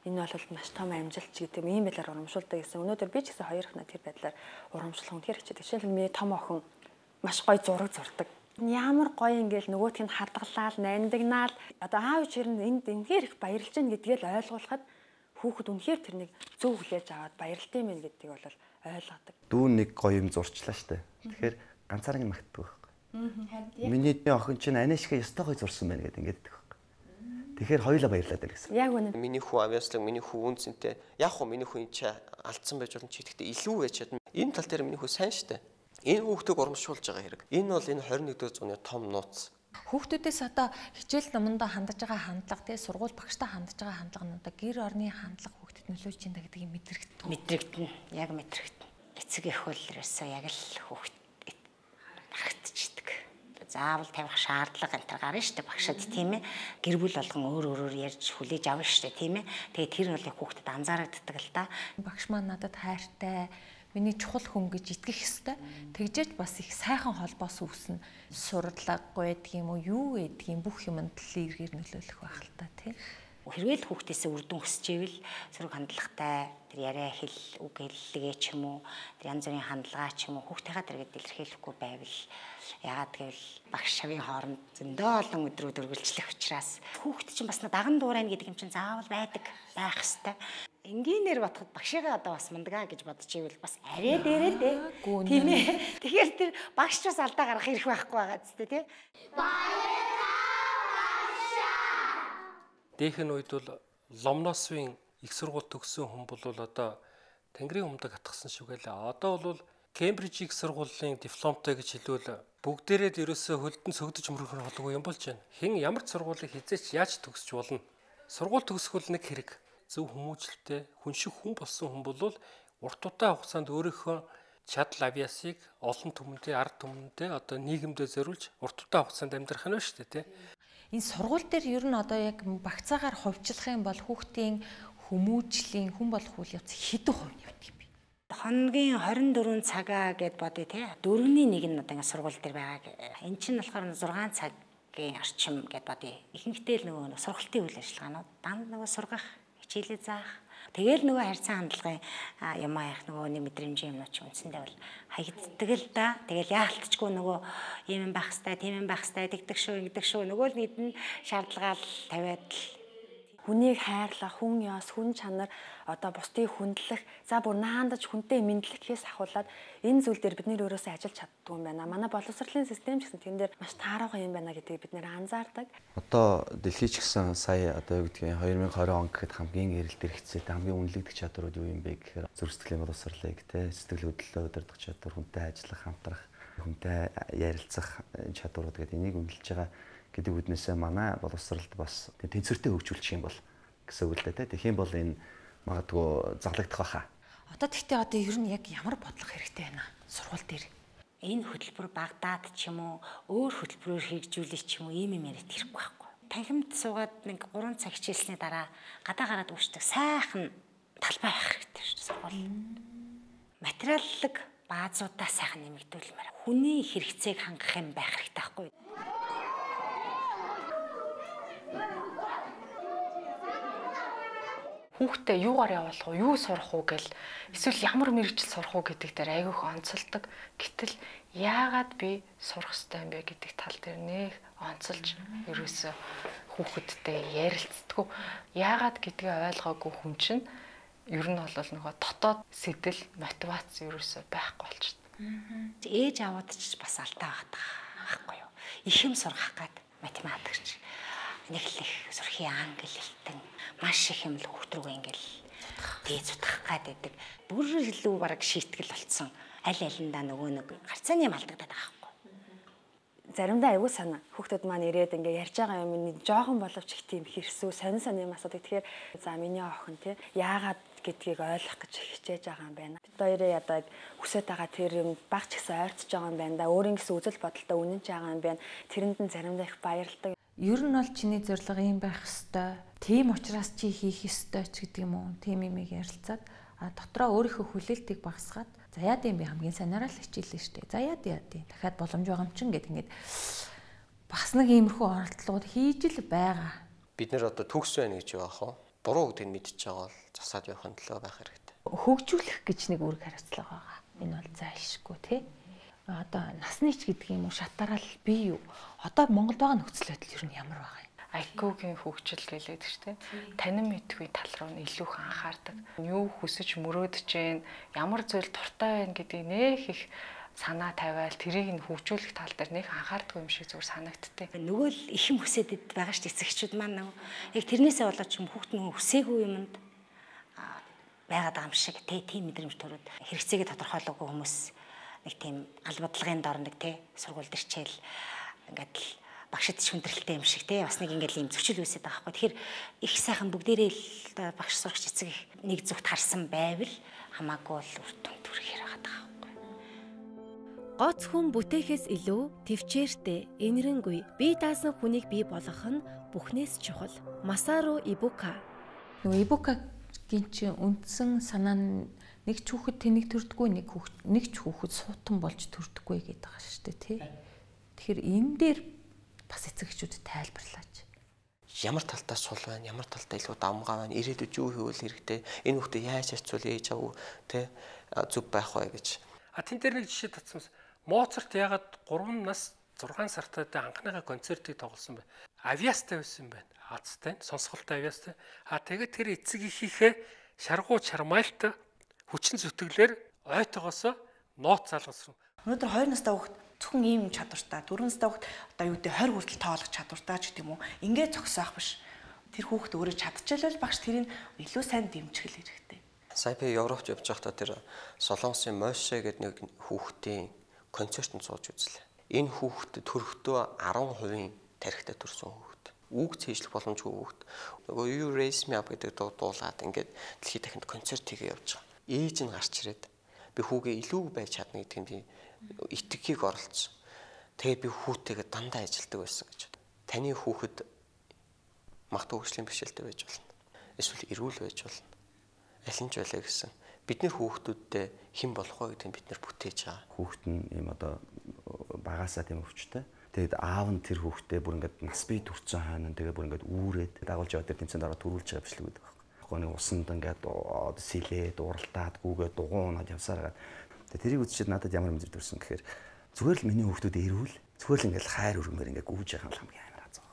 Speaker 2: Энэ бол маш том амжилт гэдэг ийм байдлаар урамшуулдаг гэсэн. Өнөөдөр би ч гэсэн хоёр ихнаа тэр байдлаар урамшуулах үнэхээр хичээдэг. Жишээлбэл миний том охин маш гоё зураг зурдаг. Ямар гоё ингээл нөгөөтг нь хадгалаад, нандинаад одоо аав ээж нь энд үнэхээр их баярлж байна гэдгийг л ойлгуулахад хүүхэд үнэхээр тэрнийг зөв хүлээж аваад баярлалтай юм гэдгийг бол ойлгодог.
Speaker 1: Дүүн нэг гоё юм зурчлаа штэ. Тэгэхээр ганцаараа нь магтдаг байхгүй. Миний охин чинь анишка ёстой гоё зурсан байна гэдэг ингээд байдаг байхгүй. Тэгэхээр хоёулаа баярлаад байна гэсэн.
Speaker 2: Яг үнэ.
Speaker 5: Миний хүү авьяаслаг, миний хүү үнцэнтэй. Яг хөө миний хүү энэ ч алдсан байж болно ч гэхдээ илүү байж чадна. Энэ тал дээр миний хүү сайн штэ. Энэ хүүхдийг урамшуулж байгаа хэрэг. Энэ бол энэ 21-р зууны том нууц.
Speaker 4: Хүүхдүүдээс одоо хичээл номондоо хандаж байгаа хандлага тий сургууль багштай хандаж байгаа хандлага нь одоо гэр орны хандлага хүүхдэд нөлөөлж байна гэдгийг мэдрэгдэн.
Speaker 10: Мэдрэгдэн. Яг мэдрэгдэн. Эцэг эх хөл ерөөсөө яг л хүүхд харагдчихдаг. Заавал тавих шаардлага энэ төр гарна штэ багшад тийм ээ. Гэр бүл болгон өөр ярьж хүлээж авна штэ тийм ээ. Тэгээ тэр бол хүүхдэд анзаарагддаг л да.
Speaker 4: Багш маань надад хайртай миний чухал хүн гэж итгэх ёстой. Тэгжээж бас их сайхан холбоос үүснэ. Сурлаггүй гэдэг юм уу, юу гэдэг юм бүх юмд л эргээр нөлөөлөх байх л та тий.
Speaker 10: Хэрвээ л хүүхдээсээ үрдүн өсчихвэл сөрөг хандлагатай тэр яриа хэл үг хэллэгээ ч юм уу, тэр янз бүрийн хандлагаа ч юм уу хүүхдийнхаа тэргээд илэрхийлэхгүй байвал яагаад гэвэл багш шавийн хооронд зөндөө олон өдрүүд үргэлжлэх учраас хүүхд чинь бас даган дуурайна гэдэг юм чинь заавал байх хэвээр. Энгийнээр батхад багшигаа одоо бас мундгаа гэж бодож ивэл бас арай дээрээ тийм ээ. Тэгэхээр тэр багш ч бас алдаа гарах хэрэг байхгүй байгаа зү тий.
Speaker 3: Дээхэн үед бол Ломносвын их сургууль төгссөн хүн бол одоо Тэнгэрийн өмнөд хатгсан шиг байлаа. Одоо бол Кембриж их сургуулийн дипломтой гэж хэлвэл бүгдээрээ ерөөсөө хөлдөн сөгдөж мөрөхөр холгүй юм болж байна. Хэн ямар ч сургуулийг хизээч яаж төгсч болно. Сургууль төгсгөл нэг хэрэг. Зөв хүмүүжлэлтэй хүн шиг хүн болсон хүн бол урт удаа хугацаанд өөрийнхөө чадал авьяасыг олон түмэндээ ард түмэндээ одоо нийгэмдээ зориулж урт удаа хугацаанд амьдрах нь шүү дээ тий.
Speaker 4: Энэ сургууль дээр ер нь одоо яг багцаагаар хувьчлах юм бол хүүхдийн хүмүүжлийн хүн болох үйл явц хэдэн хувь нь явдаг юм бэ?
Speaker 10: Хоногийн 24 цагаа гэд бодъё тий. 4-ний 1 нь одоо ингэ сургууль дээр байгаа. Энд чинь болохоор 6 цагийн орчим гэд бодъё. Ихэнхдээ л нөгөө сургалтын үйл ажиллагаанууд данд нөгөө сургах хичээлээ заах. Тэгэл нөгөө харьцан хандлагын юм аях нөгөө нэг мэдрэмжийн юмнууд ч үндсэндээ бол хаягддаг л да. Тэгэл яалтчгүй нөгөө юм байх хэвээр, тийм юм байх хэвээр тэгдэг шүү. Нөгөө л нэгэн шаардлагаал тавиад л
Speaker 2: хүнийг хайрлах, хүн ёс, хүн чанар, одоо бусдыг хүндлэх, за бүр наандаж хүнтэй мэдлэх гэхээс ахуулаад энэ зүйл дээр бид нэр өөрөөсөө ажиллаж чаддгүй юм байна. Манай боловсролын систем ч гэсэн тэн дээр маш тааруухан юм байна гэдгийг бид нэр анзаардаг.
Speaker 1: Одоо дэлхий ч гэсэн сая одоо юу гэдгийг 2020 он гэхэд хамгийн эрэлт хэрэгцээтэй хамгийн үнэлэгдэх чадварууд юу юм бэ гэхээр зүрх сэтгэлийн боловсролыг сэтгэл хөдлөлөө удирдах чадвар, хүнтэй ажиллах, хамтрах, хүнтэй ярилцах чадварууд гэдэг энийг үнэлж байгаа гэдэг үднээсээ манай боловсролд бас тэнцвэртэй хөгжүүлчих юм бол гэсэн үг л дээ. Тэгэх юм бол энэ магадгүй заглагдах байхаа.
Speaker 4: Одоо тэгтээ одоо ер нь яг ямар бодлого хэрэгтэй байна сургууль дээр?
Speaker 10: Энэ хөтөлбөр Багдад ч юм уу өөр хөтөлбөрөөр хэрэгжүүлэх ч юм уу ийм юм яриад хэрэггүй байхгүй. Танхимд суугаад нэг 3 цаг хичээлсний дараа гадаа гараад үүсдэг сайхан талбай байх хэрэгтэй шүү дээ сургууль. Материаллык баазуудаа сайхан нэмэгдүүлмээр хүний хэрэгцээг хангах юм байх хэрэгтэй байхгүй.
Speaker 6: Хүүхдээ юугаар явуулах уу, юу сурах уу гэл эсвэл ямар мэрэгжил сурах уу гэдэг дээр айгүйх онцолдог. Гэтэл яагаад би сурах ёстой юм бэ гэдэг тал дээр нэх онцолж ерөөсөө хүүхэдтэй ярилцдаггүй. Яагаад гэдгээ ойлгоогүй хүн чинь ер нь бол нөгөө дотоод сэтэл мотивац ерөөсөө байхгүй болчихсон.
Speaker 10: Ээж аваад ч бас алдаа байхгүй юу? Их юм сургах гад математикч. Нэг л их сурхийн англи хэлтэн маш их юм л хүүхд рүүгээ ингээл дээд зүтгэх гэдэг. Бүр илүү бараг шийтгэл болцсон. Аль алиндаа нөгөө нэг гарцааны юм алдагдаад байгаа байхгүй.
Speaker 2: Заримдаа аягүй санаа. Хүүхдүүд маань ирээд ингээ ярьж байгаа юм жоохон боловч их тийм хэрсүү сонин юм асуудаг. Тэгэхээр за миний охин тий яагаад гэдгийг ойлгох гэж хичээж байгаа юм байна. Бид хоёрын ядаг хүсэж байгаа тэр юм баг ч гэсэн ойртож байгаа юм байна да. Өөрийн гэсэн үзэл бодолтой үнэнч байгаа юм байна. Тэрэнд нь заримдаа их баярлдаг.
Speaker 4: Ер нь бол чиний зорилго юм байх ёстой. Тийм учраас чи хийх ёстой ч гэдэг юм уу. Тийм юмыг ярилцаад дотроо өөрийнхөө хүлээлтийг багасгаад за яа гэм би хамгийн санаараа л хичээлээ штэ. За яа дээ. Дахиад боломж байгаа юм чин гэд ингээд бас нэг иймэрхүү оролдлогод хийж л байгаа.
Speaker 5: Бид нэр одоо төгс байна гэж яах вэ? Буруу гэдгийг мэдчихэж байгаа бол засаад явахын төлөө байх хэрэгтэй.
Speaker 4: Хөгжүүлэх гэж нэг үүрэг хариуцлага байгаа. Энэ бол зайлшгүй тий. Одоо насныч гэдэг юм уу шатарал би юу? Одоо Монголд байгаа нөхцөл байдал ер нь ямар байгаа юм?
Speaker 6: IQ-гийн хөгжил гэлээд шүү дээ. Танин мэдгүй тал руу нь илүү их анхаардаг. Юу хүсэж мөрөөдөж जैन, ямар зүйл дуртай байна гэдгийг нэх их санаа тавиал тэрийг нь хөгжүүлэх тал дээр нэх анхаардаг юм шиг зүгээр санагдтыг.
Speaker 10: Нөгөө л их юм хүсэдэд байгаа ш эцэгчүүд маань нөгөө яг тэрнээсээ болоод ч хүүхд нөгөө хүсээгүй юмд байгаад байгаа юм шиг тийм мэдрэмж төрөд хэрэгцээгээ тодорхойлоогүй хүмүүс нэг тийм албадлагын дор нэг сургууль дээр хичээл ингээд л багшид шүндрэлтэй юм шиг бас нэг ингээл юм зөрчил үүсээд байгаа байхгүй. Тэгэхээр их сайхан бүгдээрээ л багш сурагч эцэг нэг зүгт харсан байвал хамаагүй л үр дүн төрөөр байгаа байхгүй.
Speaker 7: Гоц хүн бүтээхээс илүү төвчээртэй, энэрэнгүй, бие даасан хүнийг бий болгох нь бүхнээс чухал. Масару Ибука.
Speaker 4: Нөгөө Ибукагийн чинь үндсэн санаа нь нэг ч хүүхэд тэнийг төрдөггүй, нэг ч хүүхэд суутан болж төрдөггүй гэдэг байгаа шүү дээ, тий. Тэгэхээр энэ дээр бас эцэгчүүд тайлбарлаач.
Speaker 5: Ямар талдаа сул байна, ямар талдаа илүү давмгай байна, ирээдүйд юу хийвэл хэрэгтэй, энэ хүүхдээ яаж харьцуул ээж аваа тий зүг байх вэ гэж.
Speaker 3: Тэн дээр нэг жишээ татсан. Моцарт ягаад 3 нас 6 сартаа анхныхаа концертыг тоглосон бэ? Авиастай байсан юм байна. Азтай, сонсголтой авиастай. Тэгээд тэр эцэг ихийнхээ шаргуу чармайлт хүчин зүтгэлээр ойтогоосоо ноот залгасан.
Speaker 8: Өнөөдөр 2 настай хүүхэд зөвхөн ийм чадвартай, 4 настай хүүхэд одоо юу гэдэг 20 хүртэл тоолох чадвартай ч гэдэг юм уу. Ингээд зогсоох биш. Тэр хүүхэд өөрөө чадчихвал багш тэрийг илүү сайн дэмжих хэрэгтэй.
Speaker 5: Сая би Европт явж байхдаа тэр Солонгосын Моше гэдэг нэг хүүхдийн концертанд сууж үзлээ. Энэ хүүхдэд төрөхдөө 10% тархитай төрсэн хүүхэд. Үг цээжлэх боломжгүй хүүхэд. Нөгөө You Raise Me Up гэдэг дуулаад ингээд дэлхийд дахинд концерт хийгээ явж байгаа. Ээж нь гарч ирээд би хүүгээ илүү байж чадна гэдэг нь би итгэхийг оролцсон. Тэгээ би хүүтэйгээ дандаа ажилтдаг байсан гэж. Таны хүүхэд магтуу хөгжлийн бишэлтэй байж болно. Эсвэл эрүүл байж болно. Аль нь ч байлаа гэсэн. Бидний хүүхдүүдтэй хэн болох вэ гэдгийг бид нэр бүтээж байгаа.
Speaker 1: Хүүхэд нь ийм одоо багасаа тийм өвчтэй. Тэгээд аав нь тэр хүүхдээ бүр ингээд нас бие төрсөн хойно тэгээд бүр ингээд үүрээд дагуулж яваад тэр тэмцээнд ороод төрүүлж байгаа бичлэг байдаг байхгүй. Нэг усанд ингээд сэлээд уралтаад гүүгээд дугуунаад явсараад. Тэгээд тэрийг үзчихэд надад ямар мэдрэмж төрсөн гэхээр зүгээр л миний хүүхдүүд эрүүл зүгээр л ингээд хайр өргөмөр ингээд гүйж яхах хамгийн амар азаа.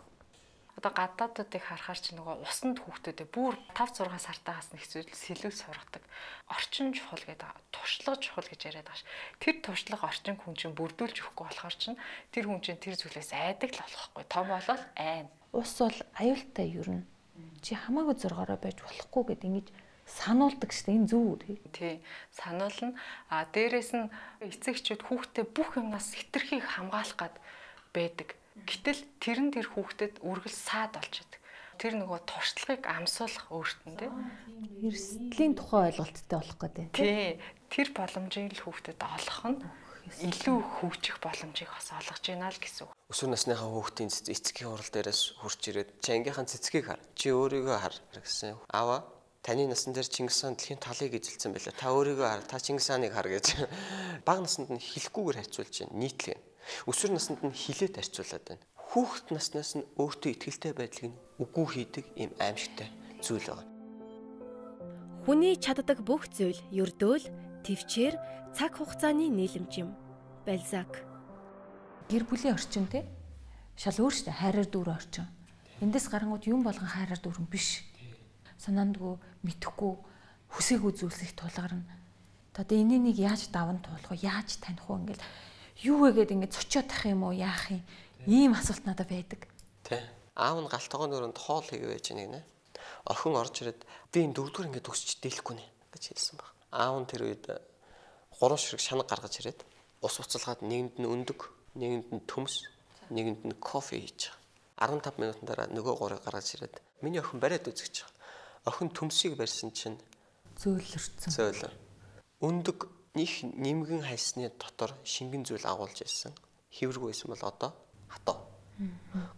Speaker 6: Одоо гадаадуудыг харахаар чи нөгөө усанд хүүхдүүдээ бүр 5-6 сартаагаас нэг зүйл сэлүүл сургадаг. Орчин чухал гэдэг туршлага чухал гэж яриад байгаа ш. Тэр туршлага орчин хүн чинь бүрдүүлж өгөхгүй болохоор чинь тэр хүн чинь тэр зүйлээс айдаг л болохгүй. Том болол айн.
Speaker 4: Ус бол аюултай ер нь. Чи хамаагүй зургаараа байж болохгүй гэд ингэж сануулдаг шүү дээ. Энэ зөв
Speaker 6: тий. Сануулна. Дээрээс нь эцэгчүүд хүүхдээ бүх юмнаас хэтэрхийг хамгаалах гад байдаг. Гэтэл тэр хүүхдэд үргэлж саад болж идэг. Тэр нөгөө туршлагыг амсуулах өөртөндөө
Speaker 4: эрсдлийн тухай ойлголттой болох гэдэг.
Speaker 6: Тий. Тэр боломжийг л хүүхдэд олох нь илүү хөгжих боломжийг бас олгож байна л гэсэн үг.
Speaker 5: Өсвөр насныхаа хүүхдийн эцгийн хурал дээрээс хурж ирээд чи ангийнхаа цэцгийг хар. Чи өөрийгөө хар гэсэн. Аава таны насн дээр Чингис хаан дэлхийн талыг эзэлсэн байлаа. Та өөрийгөө хар. Та Чингис хааныг хар гэж. Бага наснд нь хэлэхгүйгээр харьцуулж байна. Нийтлэг. Өсвөр наснд нь хилээд харьцуулаад байна. Хүүхэд наснаас нь өөртөө ихтэй байдлыг нь үгүй хийдэг ийм аимшигтай зүйл байна.
Speaker 7: Хүний чаддаг бүх зүйл ердөөл, төвчээр, цаг хугацааны нийлэмж юм. Бальзак.
Speaker 4: Гэр бүлийн орчин те шал өөр штэ хайраар дүүрэн орчин. Эндээс гарангууд юм болгон хайраар дүүрэн биш. Санаандгүй, мэдхгүй, хүсээг үзүүлсэх тулгарна. Одоо энэнийг яаж даван туулах вэ? Яаж таних вэ? Ингээл юу вэ гэдэг ингээд цочоод тах юм уу? Яах юм? Ийм асуулт надад байдаг.
Speaker 5: Тэ. Аав нь галтгоо нөрөнд хоол хийгээ байж нэг нэ. Охин орж ирээд би энэ дөрөвдүгээр ингээд өсч дийлэхгүй нэ гэж хэлсэн баг. Аав нь тэр үед 3 ширхэг шанаг гаргаж ирээд ус уцалгаад нэгэнд нь өндөг, нэгэнд нь төмс, нэгэнд нь кофе хийж байгаа. 15 минутын дараа нөгөө 3-ыг гаргаж ирээд миний охин бариад үзэж байгаа. Охин төмсийг барьсан чинь
Speaker 4: зөөлөрцөн.
Speaker 5: Зөөлөр. Өндөг них нэмгэн хайсны дотор шингэн зүйл агуулж ирсэн. Хэврэг байсан бол одоо хатуу.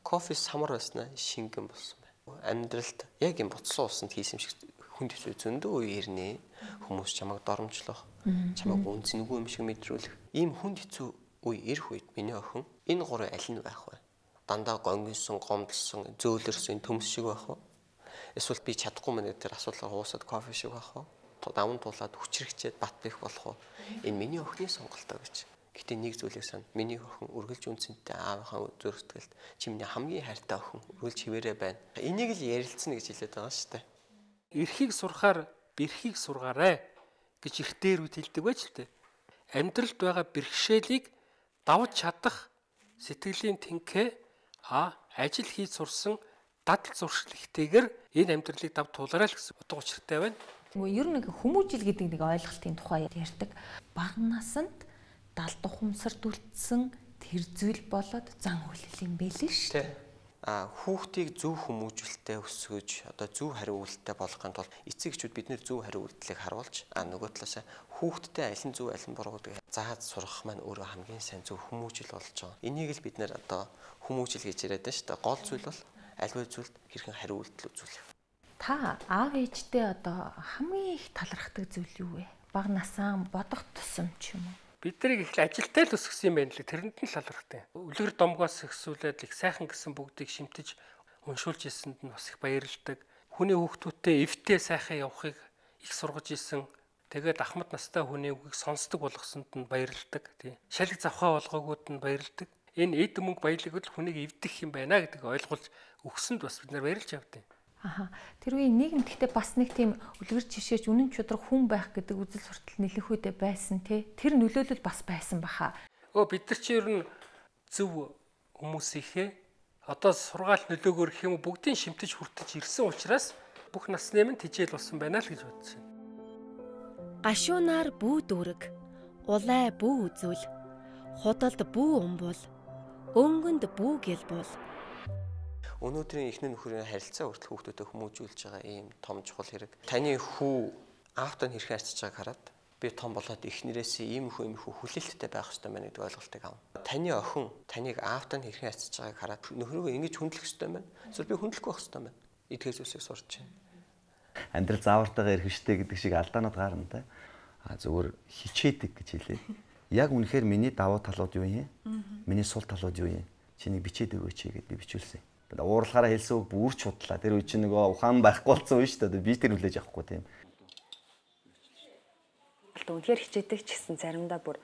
Speaker 5: Кофе самар байснаа шингэн болсон байна. Амьдралд яг юм буцсан усанд хийсэн шиг хүнд хэцүү зөндөө үе ирнэ. Хүмүүс чамайг доромжлох, чамайг үнцэнгүй юм шиг мэдрүүлэх. Ийм хүнд хэцүү үе ирэх үед миний охин энэ 3 аль нь байх вэ? Дандаа гонгинсон, гомдлсон, зөөлөрсөн төмс шиг байх вэ? Эсвэл би чадахгүй мэн гэдэг асуулаа уусаад кофе шиг байх вэ? Даван туулаад хүчрэгчээд бат бэх болох уу? Энэ миний охины сонголт гэж. Гэтэ нэг зүйлийг санд. Миний охин үргэлж үнцэнтэй аавынхаа зөрсдгэлт чи миний хамгийн хайртай охин үргэлж хിവэрэ байна. Энийг л ярилцсан гэж хэлээд байгаа шүү дээ.
Speaker 3: Эрхийг сурахаар бэрхийг сургаарай гэж эртээрүүд хэлдэг байж л дээ. Амьдралд байгаа бэрхшээлийг давж чадах сэтгэлийн тэнхээ ажил хийж сурсан дадал зуршлэгтэйгээр энэ амьдралыг дав туулаарай л гэсэн утга учиртай байна.
Speaker 4: Ер нь хүмүүжил гэдэг нэг ойлголтын тухай ярьдаг. Бага насанд далдах ухамсарт үлдсэн тэр зүйл болоод зан үйлэл юм бэлээ шүү дээ.
Speaker 5: Хүүхдийг зөв хүмүүжүүлэлтэд өсгөж одоо зөв хариу үйлдэлтэй болгохын тулд эцэг эхчүүд бид нэр зөв хариу үйлдэлийг харуулж нөгөө талаасаа хүүхдтэй аль нь зөв аль нь буруу гэдгийг зааж сурах маань өөрөө хамгийн сайн зөв хүмүүжил болж байгаа. Энийг л бид нэр одоо хүмүүжил гэж яриад байна шүү дээ. Гол зүйл бол аливаа зүйлд хэрхэн хариу үйлдэл үзүүлэх.
Speaker 4: Та аав ээжтэй одоо хамгийн их талархдаг зүйл юу вэ? Бага насаа бодох тусам ч юм уу?
Speaker 3: Бид нарыг их ажилтай л өсгсөн юм байна лээ. Тэрэнд нь л алархтай. Үлгэр домгоос ихсүүлээд их сайхан гэсэн бүгдийг шимтэж уншуулж ирсэнд нь бас их баярлдаг. Хүний хүүхдүүдтэй эвтэй сайхан явахыг их сургаж исэн. Тэгээд ахмад настай хүний үгийг сонсдог болгосонд нь баярлдаг. Тий. Шалиг завхаа болгоогууд нь баярлдаг. Энэ эд мөнгө баялаг бол хүнийг эвдэх юм байна гэдэг ойлгуулж өгсөнд бас бид нар баярлж явдیں۔
Speaker 4: Тэр үеийн нийгэм гэхдээ бас нэг тийм үлгэр жишээч үнэн чудраг хүн байх гэдэг үзэл суртал нэлээд үедээ байсан тий. Тэр нөлөөлөл бас байсан баха.
Speaker 3: Бид нар чи ер нь зөв хүмүүсийнхээ одоо сургаалт нөлөөгөөр гэх юм уу бүгдийг шимтэж хүртэж ирсэн учраас бүх насны минь тижэл болсон байна л гэж бодож байна.
Speaker 7: Гашуунаар бүү дүүрэг, улай бүү үзүүл, худалд бүү умбул, өнгөнд бүү гэлбул.
Speaker 5: Өнөөдрийн эхнэр нөхрийн харилцаа хүртэл хүүхдүүдэд хүмүүжүүлж байгаа ийм том чухал хэрэг. Таны хүү аавтай хэрхэн харьцаж байгааг хараад би том болоод эхнэрээс иймэрхүү хүлээлттэй байх хэрэгтэй байна гэдэг ойлголтыг авна. Таны охин таныг аавтай хэрхэн харьцаж байгааг хараад нөхрөөгөө ингэж хүндлэх хэрэгтэй байна. Эсвэл би хүндлэхгүй байх хэрэгтэй байна. Эдгээр зүйлсийг сурч байна.
Speaker 1: Амьдрал заавартайгаа ирэх штэ гэдэг шиг алдаанууд гарна та. Зүгээр хичээдэг гэж хэлээ. Яг үнэхээр миний давуу талууд юу юм? Миний сул талууд юу юм? Чиний бичээд өгөөч гэд би бичүүлсэн. Уурлахаараа хэлсэн үг бүрч худлаа. Тэр үе чинь нөгөө ухаан байхгүй болсон үе шүү дээ. Би тэр хүлээж авахгүй тийм.
Speaker 2: Үнэхээр хичээдэг ч гэсэн заримдаа бүр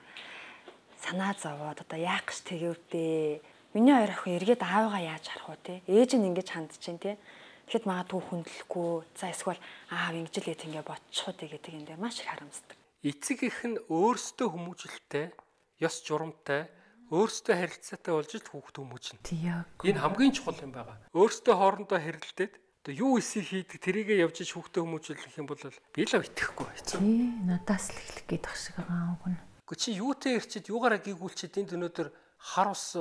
Speaker 2: санаа зовоод одоо яах гэж тэгээвдээ. Миний хоёр охин эргээд аавгаа яаж харах вэ те? Ээж нь ингэж хандж чинь те. Тэгэхэд магадгүй хүндлэхгүй. За эсвэл аав ингэж л ингэ бодчихоо гэдэг юм дээр маш их харамсдаг.
Speaker 3: Эцэг эх нь өөрсдөө хүмүүжлэлтэй, ёс журамтай өөрсдөө харилцаатай болж л хүүхд хүмүүжнэ. Энэ хамгийн чухал юм байна. Өөрсдөө хоорондоо хэрэлдээд одоо юу эсийг хийдэг тэрийгээ явж хүүхдээ хүмүүжүүлэх юм бол би л итгэхгүй хэцүү.
Speaker 4: Надаас л эхлэх гээд ах шиг байгаа үг нь.
Speaker 3: Гэхдээ чи юутай ирчээд юугаараа гүйгүүлчихэд энд өнөөдөр хар ус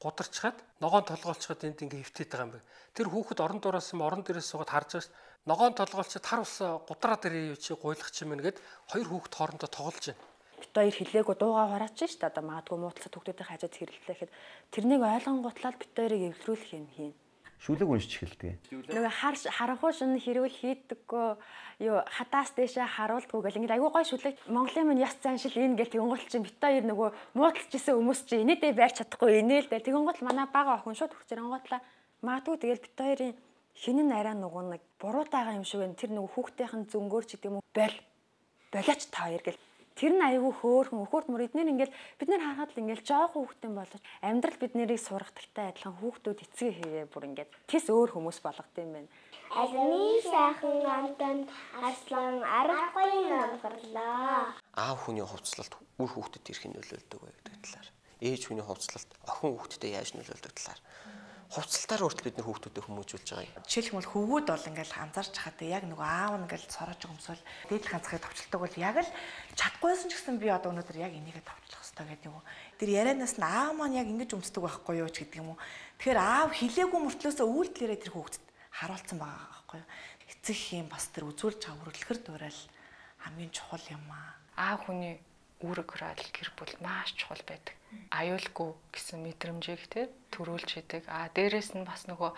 Speaker 3: гударчхаад ногоон толгоолчхаад энд ингээ хөвтөд байгаа юм байна. Тэр хүүхэд орон дуураас орон дээрээс суугаад харж байгаа шүү. Ногоон толгоолчид хар ус гудраад ирээ юу чи гуйлах юм гээд хоёр хүүхэд хоорондоо тоглож байна.
Speaker 2: бит хоёр хэлээгөө дуугаа хараач шүү дээ. Одоо магадгүй муутлахад хүүхдүүдийн хажууд хэрэллэхэд тэрнийг ойлгонгуутлаад бит хоёрыг эвлэрүүлэх юм хийн.
Speaker 1: Шүлэг уншиж эхэлдэг.
Speaker 2: Нөгөө харанхуй шин хэрүүл хийдэггүй юу хадаас дэшээ харуулдаггүй гэл ингээд аягүй гой шүлэг Монголын минь яс заншил энэ гэл тэгэн гол чинь бит хоёр нөгөө муудалж исэн хүмүүс чинь инээдээ байрч чадахгүй инээл дээ тэгэн гол манай бага охин шууд хурц ирэнгуутлаа магадгүй тэгэл бит хоёрын хинэн арай нөгөө нэг буруутайгаа юм шиг байна тэр нөгөө хүүхдийнхэн зөнгөөр ч гэдэг юм уу болооч та хоёр гэл тэр нь аягүй хөөхөн өхөрт мөр эднэр ингээл бид нэр харахад л ингээл жоохон хүүхдэн болож амьдрал бид нэрийг сургадагтай адилхан хүүхдүүд эцгээ хийгээ бүр ингээд тис өөр хүмүүс болгох юм байна.
Speaker 11: Алны сайхан амтанд аслан аргагүй намгарлаа.
Speaker 5: Аав хүний хувцлалт үр хүүхдэд хэрхэн нөлөөлдөг вэ гэдэг талаар. Ээж хүний хувцлалт охин хүүхдэд яаж нөлөөлдөг талаар. Хувцалтаар өөртөө бид нэр хүүхдүүдэд хүмүүжүүлж байгаа юм.
Speaker 8: Жишээлх юм бол хөвгүүд бол ингээл анзаарч хахад яг нөгөө аав нь ингээл сороож өмсвөл дээдл ганцхыг товчлдог бол яг л чадахгүйсэн ч гэсэн би одоо өнөөдөр яг энийгээ товчлох хэрэгтэй гэдэг юм уу. Тэр ярианаас нь аав маань яг ингэж өмсдөг байхгүй юу ч гэдэг юм уу. Тэгэхээр аав хилээгүй мөртлөөсөө үйлдэлээрээ тэр хүүхдэд харуулсан байгаа байхгүй юу. Эцэг юм бас тэр үзүүлж байгаа үргэлжлэхэр дуурал хамгийн чухал юм аа.
Speaker 6: Аав хүний үүрэг хурал гэр бүл маш чухал байдаг. Аюулгүй гэсэн мэдрэмжийг төрүүлж хийдэг. Дээрээс нь бас нөгөө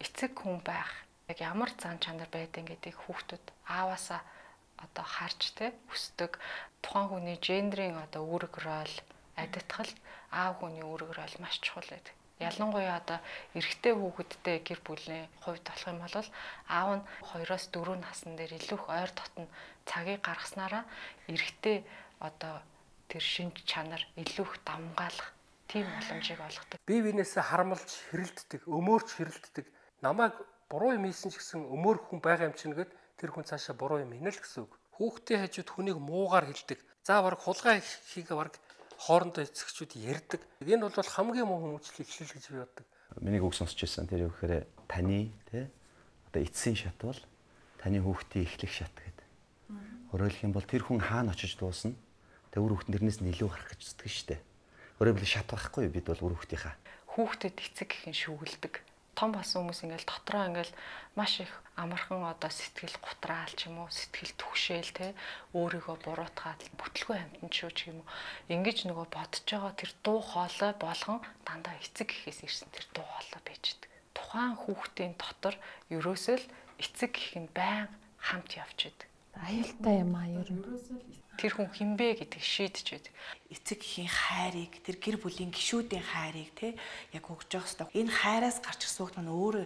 Speaker 6: эцэг хүн байх. Яг ямар зан чанар байдгийг гэдгийг хүүхдүүд ааваасаа одоо харж хүсдэг. Тухайн хүний гендрийн одоо үүрэг хурал, адитгал аав хүний үүрэг хурал маш чухал байдаг. Ялангуяа одоо эрэгтэй хүүхэдтэй гэр бүлийн хувьд болох юм бол аав нь 2-4 насны дээр илүү их ойр дотн цагийг гаргаснараа эрэгтэй одоо тэр шинж чанар илүү их дамгаалах тийм боломжийг олгодог.
Speaker 3: Бие биенээсээ харамлж хэрэлддэг, өмөөрч хэрэлддэг. Намайг буруу юм хийсэн ч гэсэн өмөр хүн байгаа юм чинь гэд тэр хүн цаашаа буруу юм хийнэ л гэсэн үг. Хүүхдийн хажууд хүнийг муугаар хэлдэг. За бараг хулгай хийгээ бараг хоорондоо эцэгчүүд ярьдаг. Энэ бол хамгийн муу хүмүүжлэл эхлэл гэж би боддог.
Speaker 1: Миний үг сонсч ирсэн тэр юу гэхээр таны одоо эцсийн шат бол таны хүүхдийн эхлэх шат гэдэг. Өөрөөр хэлэх юм бол тэр хүн хаана очиж дуусна. Тэгээ үр хүүхдэн тэрнээс нь илүү гарах гэж үздэг шүү дээ. Өөрөөр хэлбэл шат байхгүй бид бол үр хүүхдийнхаа.
Speaker 6: Хүүхдэд эцэг гэхин шүүгэлдэг. Том болсон хүмүүс ингээл дотроо ингээл маш их амархан одоо сэтгэл гутраал ч юм уу сэтгэл түгшээл өөрийгөө буруутгаад бүтлгүй амьтан ч юм уу ингэж нөгөө бодож байгаа тэр дуу хоолой болгон дандаа эцэг гэхээс ирсэн тэр дуу хоолой байждаг. Тухайн хүүхдийн дотор ерөөсөө л эцэг гэх нь байн хамт явж идэг.
Speaker 4: Аюултай юм аа ер нь.
Speaker 6: Тэр хүн хинбэ гэдэг шийдэж байдаг.
Speaker 8: Эцэг гэхийн хайрыг, тэр гэр бүлийн гишүүдийн хайрыг яг өгж явах хэрэгтэй. Энэ хайраас гарч ирсэн хүүхд маань өөрөө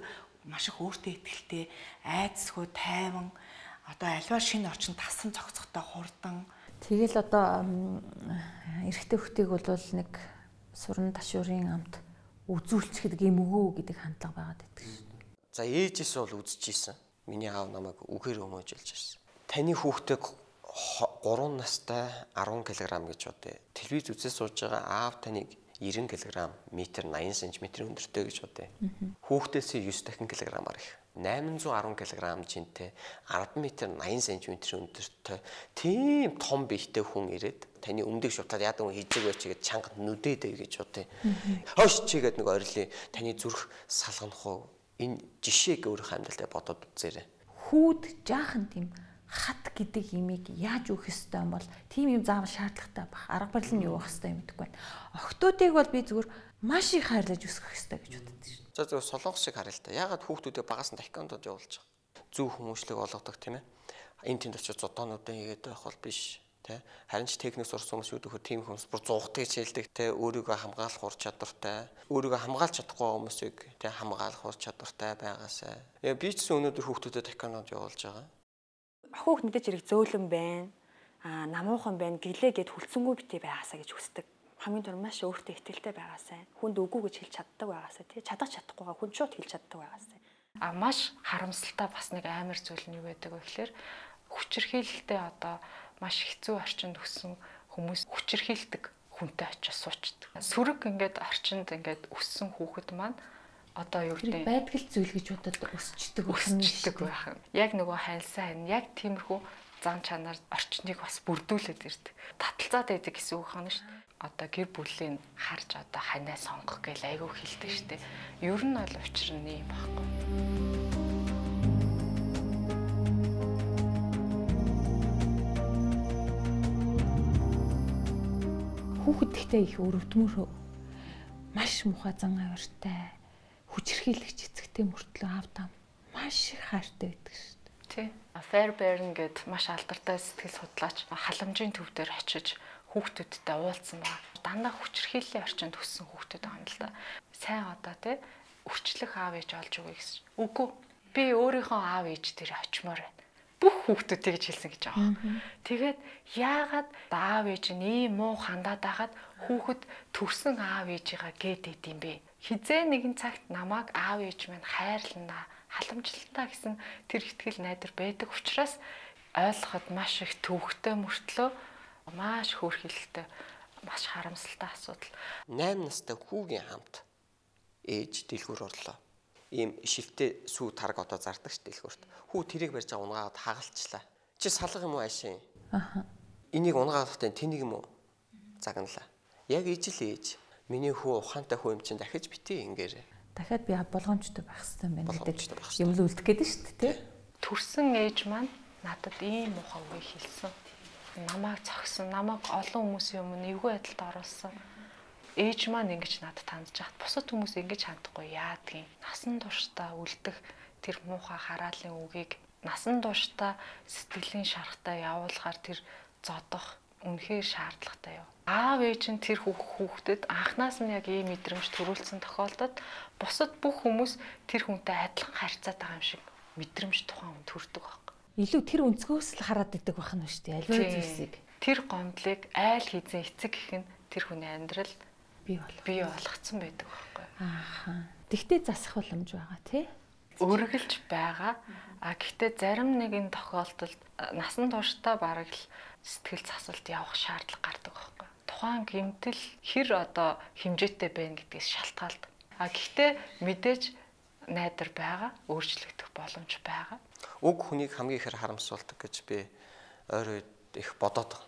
Speaker 8: маш их өөртөө итгэлтэй, айдсгүй, тайван, одоо альва шинэ орчинд тасан цогцохтой хурдан.
Speaker 4: Тэгэл одоо эрэгтэй хүүхдийг бол нэг суран ташуурын амт үзүүлч гэдэг юм өгөө гэдэг хандлага байгаад байдаг шин.
Speaker 5: За ээжээс бол үзчихсэн. Миний аав намайг үгээр өмөөжүүлж ирсэн. Таны хүүхдийг 3 настай 10 кг гэж бодъё. Телевиз үзээ сууж байгаа аав таныг 90 кг, метр 80 см өндөртэй гэж бодъё. Хүүхдээсээ 9 дахин килограммаар их. 810 кг жинтэй 10 метр 80 см өндөртэй тийм том биетэй хүн ирээд таны өмнөд шутаад яадаг вэ хийжээг байж гээд чангад нүдээдэй гэж бодъё. Хойш чигээд нэг ойрлын таны зүрх салганах уу? Энэ жишээг өөрийнхөө амьдралдаа бодоод үзээрэй.
Speaker 4: Хүүд жаахан тийм хат гэдэг имийг яаж өгөх ёстой юм бол тийм юм заавал шаардлагатай баг. Арга барил нь юу байх ёстой юм гэдэггүй байна. Охтуудыг бол би зүгээр маш их хайрлаж өсгөх ёстой гэж боддог шин.
Speaker 5: За зөв солонгос шиг харилтаа. Ягаад хүүхдүүдээ багаас нь тахикондод явуулж байгаа. Зөв хүмүүжлэг олгодог тийм ээ. Энэ тэнд очиж зодоонуудаа хийгээд байх бол биш. Харин ч техник сурсан хүмүүс юу гэхээр тийм хүмүүс бүр зуухтыг хичээлдэг өөрийгөө хамгаалах ур чадвартай өөрийгөө хамгаалж чадахгүй хүмүүсийг хамгаалах ур чадвартай байгаасай. Би ч өнөөдөр хүүхдүүдэд тахиконд явуулж байгаа.
Speaker 2: Хүүхдүүдэд зэрэг зөөлөн байна. Намуухан байна. Гэлээ гэд хүлцэнгүй битээ байгаасаа гэж хүсдэг. Хамгийн түрүү маш өөртөө ихтэлтэй байгаасай. Хүнд үгүй гэж хэлж чаддаг байгаасай. Чадах чадахгүйгаа хүн шууд хэлж чаддаг байгаасай.
Speaker 6: Маш харамсалтай бас нэг амар зүйл нь юу байдаг вэ гэхээр хүчирхийлэлтэй одоо маш хэцүү орчинд өссөн хүмүүс хүчирхийлдэг хүнтэй очиж суучдаг. Сүрэг ингээд орчинд ингээд өссөн хүүхэд маань одоо юу гэдэг
Speaker 4: байдгал зүйл гэж бодоод өсчдөг
Speaker 6: байх. Яг нөгөө хайнсаа яг тиймэрхүү зан чанар орчныг бас бүрдүүлээд ирдэг. Таталцаад байдаг гэсэн үг хаана шүү дээ. Одоо гэр бүлийн харж одоо ханаа сонгох гэж айгүй хэлдэг шүү дээ. Ер нь бол учир нь юм баггүй.
Speaker 4: Хүүхэд ихтэй их өрөвдмөр маш муухай зан авиртай хүчрхийлэгч эцэгтэй мөртлөө аавдаа маш их хайртай байдаг шүү дээ.
Speaker 6: Тий. Fairbairn гэд маш алдартай сэтгэл судлаач халамжийн төв дээр очиж хүүхдүүдтэй уулзсан ба. Дандаа хүчрхийллийн орчинд өссөн хүүхдүүд байгаа юм л да. Сайн одоо тий өрчлөх аав ээж олж өгье гэсэн. Үгүй. Би өөрийнхөө аав ээж дээр очимоор байна. Бүх хүүхдүүдтэй гэж хэлсэн гэж байгаа. Тэгээд яагаад аав ээж нь ийм муу хандаад байгаад хүүхэд төрсөн аав ээжигээ гээдээд юм бэ? Хизээ нэгэн цагт намайг аав ээж минь хайрлана, халамжлалтаа гэсэн тэр итгэл найдар байдаг учраас ойлгоход маш их төвөгтэй мөртлөө маш хөөрхилтэй, маш харамсалтай асуудал.
Speaker 5: 8 настай хүүгийн хамт ээж дэлгүүр орлоо. Ийм шилтэй сүү тарг одоо зардаг ш дэлгүүрт. Хүү тэрийг барьж байгаа унгаагаад хагалчлаа. Чи салга юм уу аашийн? Аха. Энийг унгаагахдаа тэнийг юм уу? Загналаа. Яг ижил ээж. Миний хүү ухаантай хүү юм чинь дахиж битээ ингээрээ.
Speaker 4: Дахиад би болгоомжтой байх хэрэгтэй байна гэдэг юм л үлдэх гээд шүү дээ, тий?
Speaker 6: Төрсөн ээж маань надад ийм муухай үг хэлсэн. Намайг цогсон, намайг олон хүмүүсийн өмнө эвгүй байдалд оруулсан. Ээж маань ингэж надад хандж хат бусад хүмүүс ингэж хандахгүй яадгийн. Насан туршдаа үлдэх тэр муухай хараалын үгийг насан туршдаа сэтгэлийн шарахтай явуулахаар тэр зодох үнэхээр шаардлагатай юу. Аав ээж нь тэр хүүхдэд анхнаас нь яг ийм мэдрэмж төрүүлсэн тохиолдолд бусад бүх хүмүүс тэр хүнтэй адилхан харьцаад байгаа юм шиг мэдрэмж тухайн хүн төрдөг байхгүй.
Speaker 4: Илүү тэр өнцгөөс л хараад идэг байх нь шүү дээ. Аливаа зүйлсийг.
Speaker 6: Тэр гомдлыг айл хийзэн эцэг гэх нь тэр хүний амьдрал бий болгоцсон байдаг байхгүй.
Speaker 4: Ааха. Тэгтээ засах боломж байгаа тий?
Speaker 6: Өргөлж байгаа. Гэхдээ зарим нэгэн тохиолдолд насан туршдаа бараг л сэтгэл засалт явах шаардлага гардаг байхгүй. Тухайн гэмтэл хэр одоо хэмжээтэй байна гэдгээс шалтгаалдаг. Гэхдээ мэдээж найдар байгаа, өөрчлөгдөх боломж байгаа.
Speaker 5: Уг хүнийг хамгийн ихээр харамсуулдаг гэж би ойр үед их бодоод байгаа.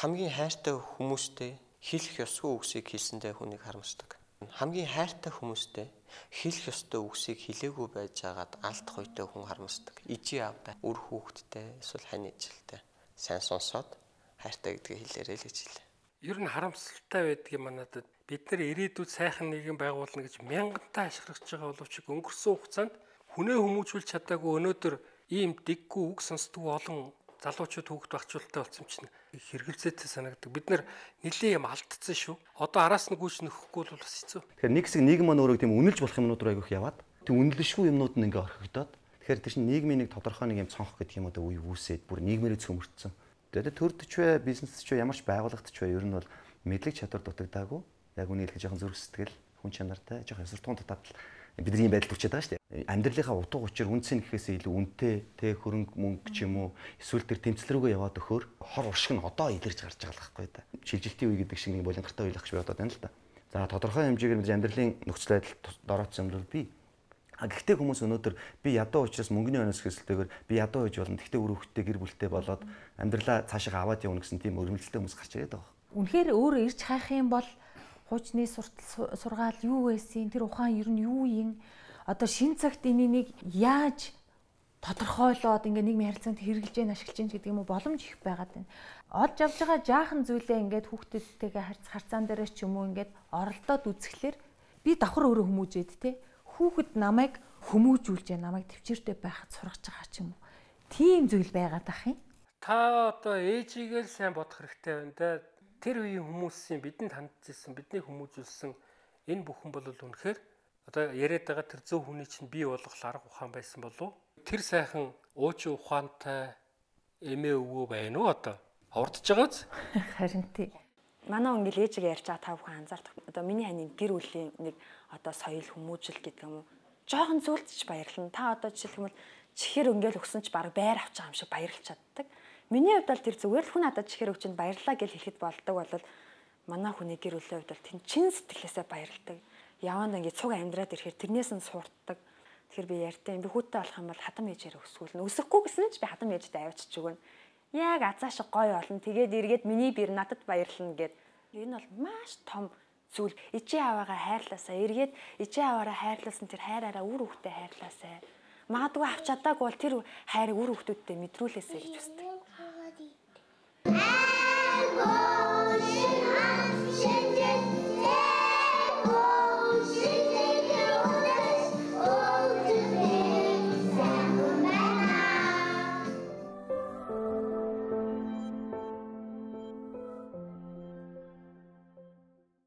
Speaker 5: Хамгийн хайртай хүмүүстэй хэлэх ёсгүй үгсийг хэлсэндээ хүнийг харамсдаг. Хамгийн хайртай хүмүүстэй хэлэх ёстой үгсийг хэлээгүй байж байгаад алдах үедээ хүн харамсдаг. Ижи аавда үр хүүхэдтэй эсвэл хань ижилтэй сайн сонсоод хайртай гэдгийг хэлээрэй л гэж хэлээ.
Speaker 3: Ер нь харамсалтай байдаг юм надад. Бид нар ирээдүйд сайхан нийгэм байгуулна гэж мянгантаа ашиглаж байгаа боловч өнгөрсөн хугацаанд хүнээ хүмүүжүүлж чадаагүй өнөөдөр ийм дэггүй үг сонсдог олон залуучууд хүүхд багчуулалттай болсон чинь хэрэгэлзээтэй санагддаг. Бид нар нэлийн юм алдсан шүү. Одоо араас нь гүйж нөхгүй бол бас хэцүү.
Speaker 1: Тэгэхээр нэг хэсэг нийгэм маань өөрөг тийм үнэлж болох юмнууд руу аявих яваад тийм үнэлшгүй юмнууд нь ингээ орхигдоод тэгэхээр тэр чинь нийгмийн нэг тодорхой нэг юм цонх гэдэг юм одоо үе үүсээд бүр нийгмээрээ цөмөрцсөн. Тэгээд төрдөж бай, бизнес ч бай, ямар ч байгууллагт ч бай ер нь бол мэдлэг чадвар дутагдаагүй. Яг үнийг хэлэх жоохон зүрх сэтгэл, хүн чанартай, жоохон эсвэртгуун татаад бидний юм байдал хүчээд байгаа шүү дээ. Амьдралынхаа утга учир үнцэн гэхээсээ илүү үнэтэй, тэ хөрөнгө мөнгө ч юм уу эсвэл тэр тэмцэл рүүгээ яваад өгөхөөр хор уршиг нь одоо илэрч гарч байгаа л байхгүй да. Шилжилтийн үе гэдэг шиг нэг болонгортой үйлах гэж бодоод байна л да. За тодорхой хэмжээгээр мэдээж амьдралын нөхцөл байдал дороодсон юм бол би. Гэхдээ хүмүүс өнөөдөр би ядуу учраас мөнгөний өнөөс хэсэлтэйгээр би ядуу байж болно. Гэхдээ үр хөвгтэй гэр бүлтэй болоод амьдралаа цаашаа аваад явна гэсэн тийм өрмөлттэй хүмүүс гарч ирээд байгаа.
Speaker 4: Үнэхээр өөрөө ирж хайх юм бол хуучны сургаал юу байсан? Тэр ухаан ер нь юу юм? Одоо шин цагт энийг яаж тодорхойлоод ингээ нийгмийн харилцаанд хэрэгжилж яах, ашиглаж яах гэдэг юм уу боломж их байгаад байна. Олж авж байгаа жаахан зүйлээ ингээд хүүхдүүдтэйгээ харьцаан дээрээ ч юм уу ингээд оролдоод үзэхлээр би давхар өөрөө хүмүүжээд те хүүхэд намайг хүмүүжүүлж намайг төвчээртэй байхад сургаж байгаа ч юм уу. Тийм зүйл байгаад ах юм.
Speaker 3: Та одоо ээжигээ л сайн бодох хэрэгтэй байна да. Тэр үеийн хүмүүсийн бидэнд хандчихсан, бидний хүмүүжүүлсэн энэ бүхэн бол үнэхээр одоо яриад байгаа тэр зөв хүний чинь бий болгох арга ухаан байсан болов. Тэр сайхан уучин ухаантай эмээ өвөө байна уу одоо? Хурдж байгааз?
Speaker 4: Харин тий.
Speaker 2: Манай өнгөл ээжигээ ярьж байгаа та бүхэн анзаардаг. Одоо миний хань гэр бүлийн нэг одоо соёл хүмүүжил гэдэг юм уу? Жохон зүйлч баярлана. Та одоо жишээлбэл чихэр өнгөл өгсөн ч баг байр авч байгаа юм шиг баярлж чаддаг. Миний хувьд бол тэр зүгээр л хүн надад чихэр өгчөнд баярлаа гэж хэлэхэд болдог бол манай хүний гэр бүлийн хувьд бол тэн чин сэтгэлээсээ баярлдаг. Яванд ингээд цуг амьдраад ирэхээр тэрнээс нь суртдаг. Тэгэхээр би ярьтаа би хүүтэй болох юм бол хадам ээжээр өсгүүлнэ. Өсөхгүй гэсэн ч би хадам ээжтэй авчиж өгнө. Яг азаа шиг гоё олно. Тэгээд эргээд миний бэр надад баярлна гэд. Энэ бол маш том зүйл. Ичээ аваагаа хайрлаасаа. Эргээд ичээ аваараа хайрлуулсан тэр хайраараа үр хүүхдээ хайрлаасаа. Магадгүй авч чадаагүй бол тэр хайрыг үр хүүхдүүдтэй мэдрүүлээсэй гэж хүсдэг.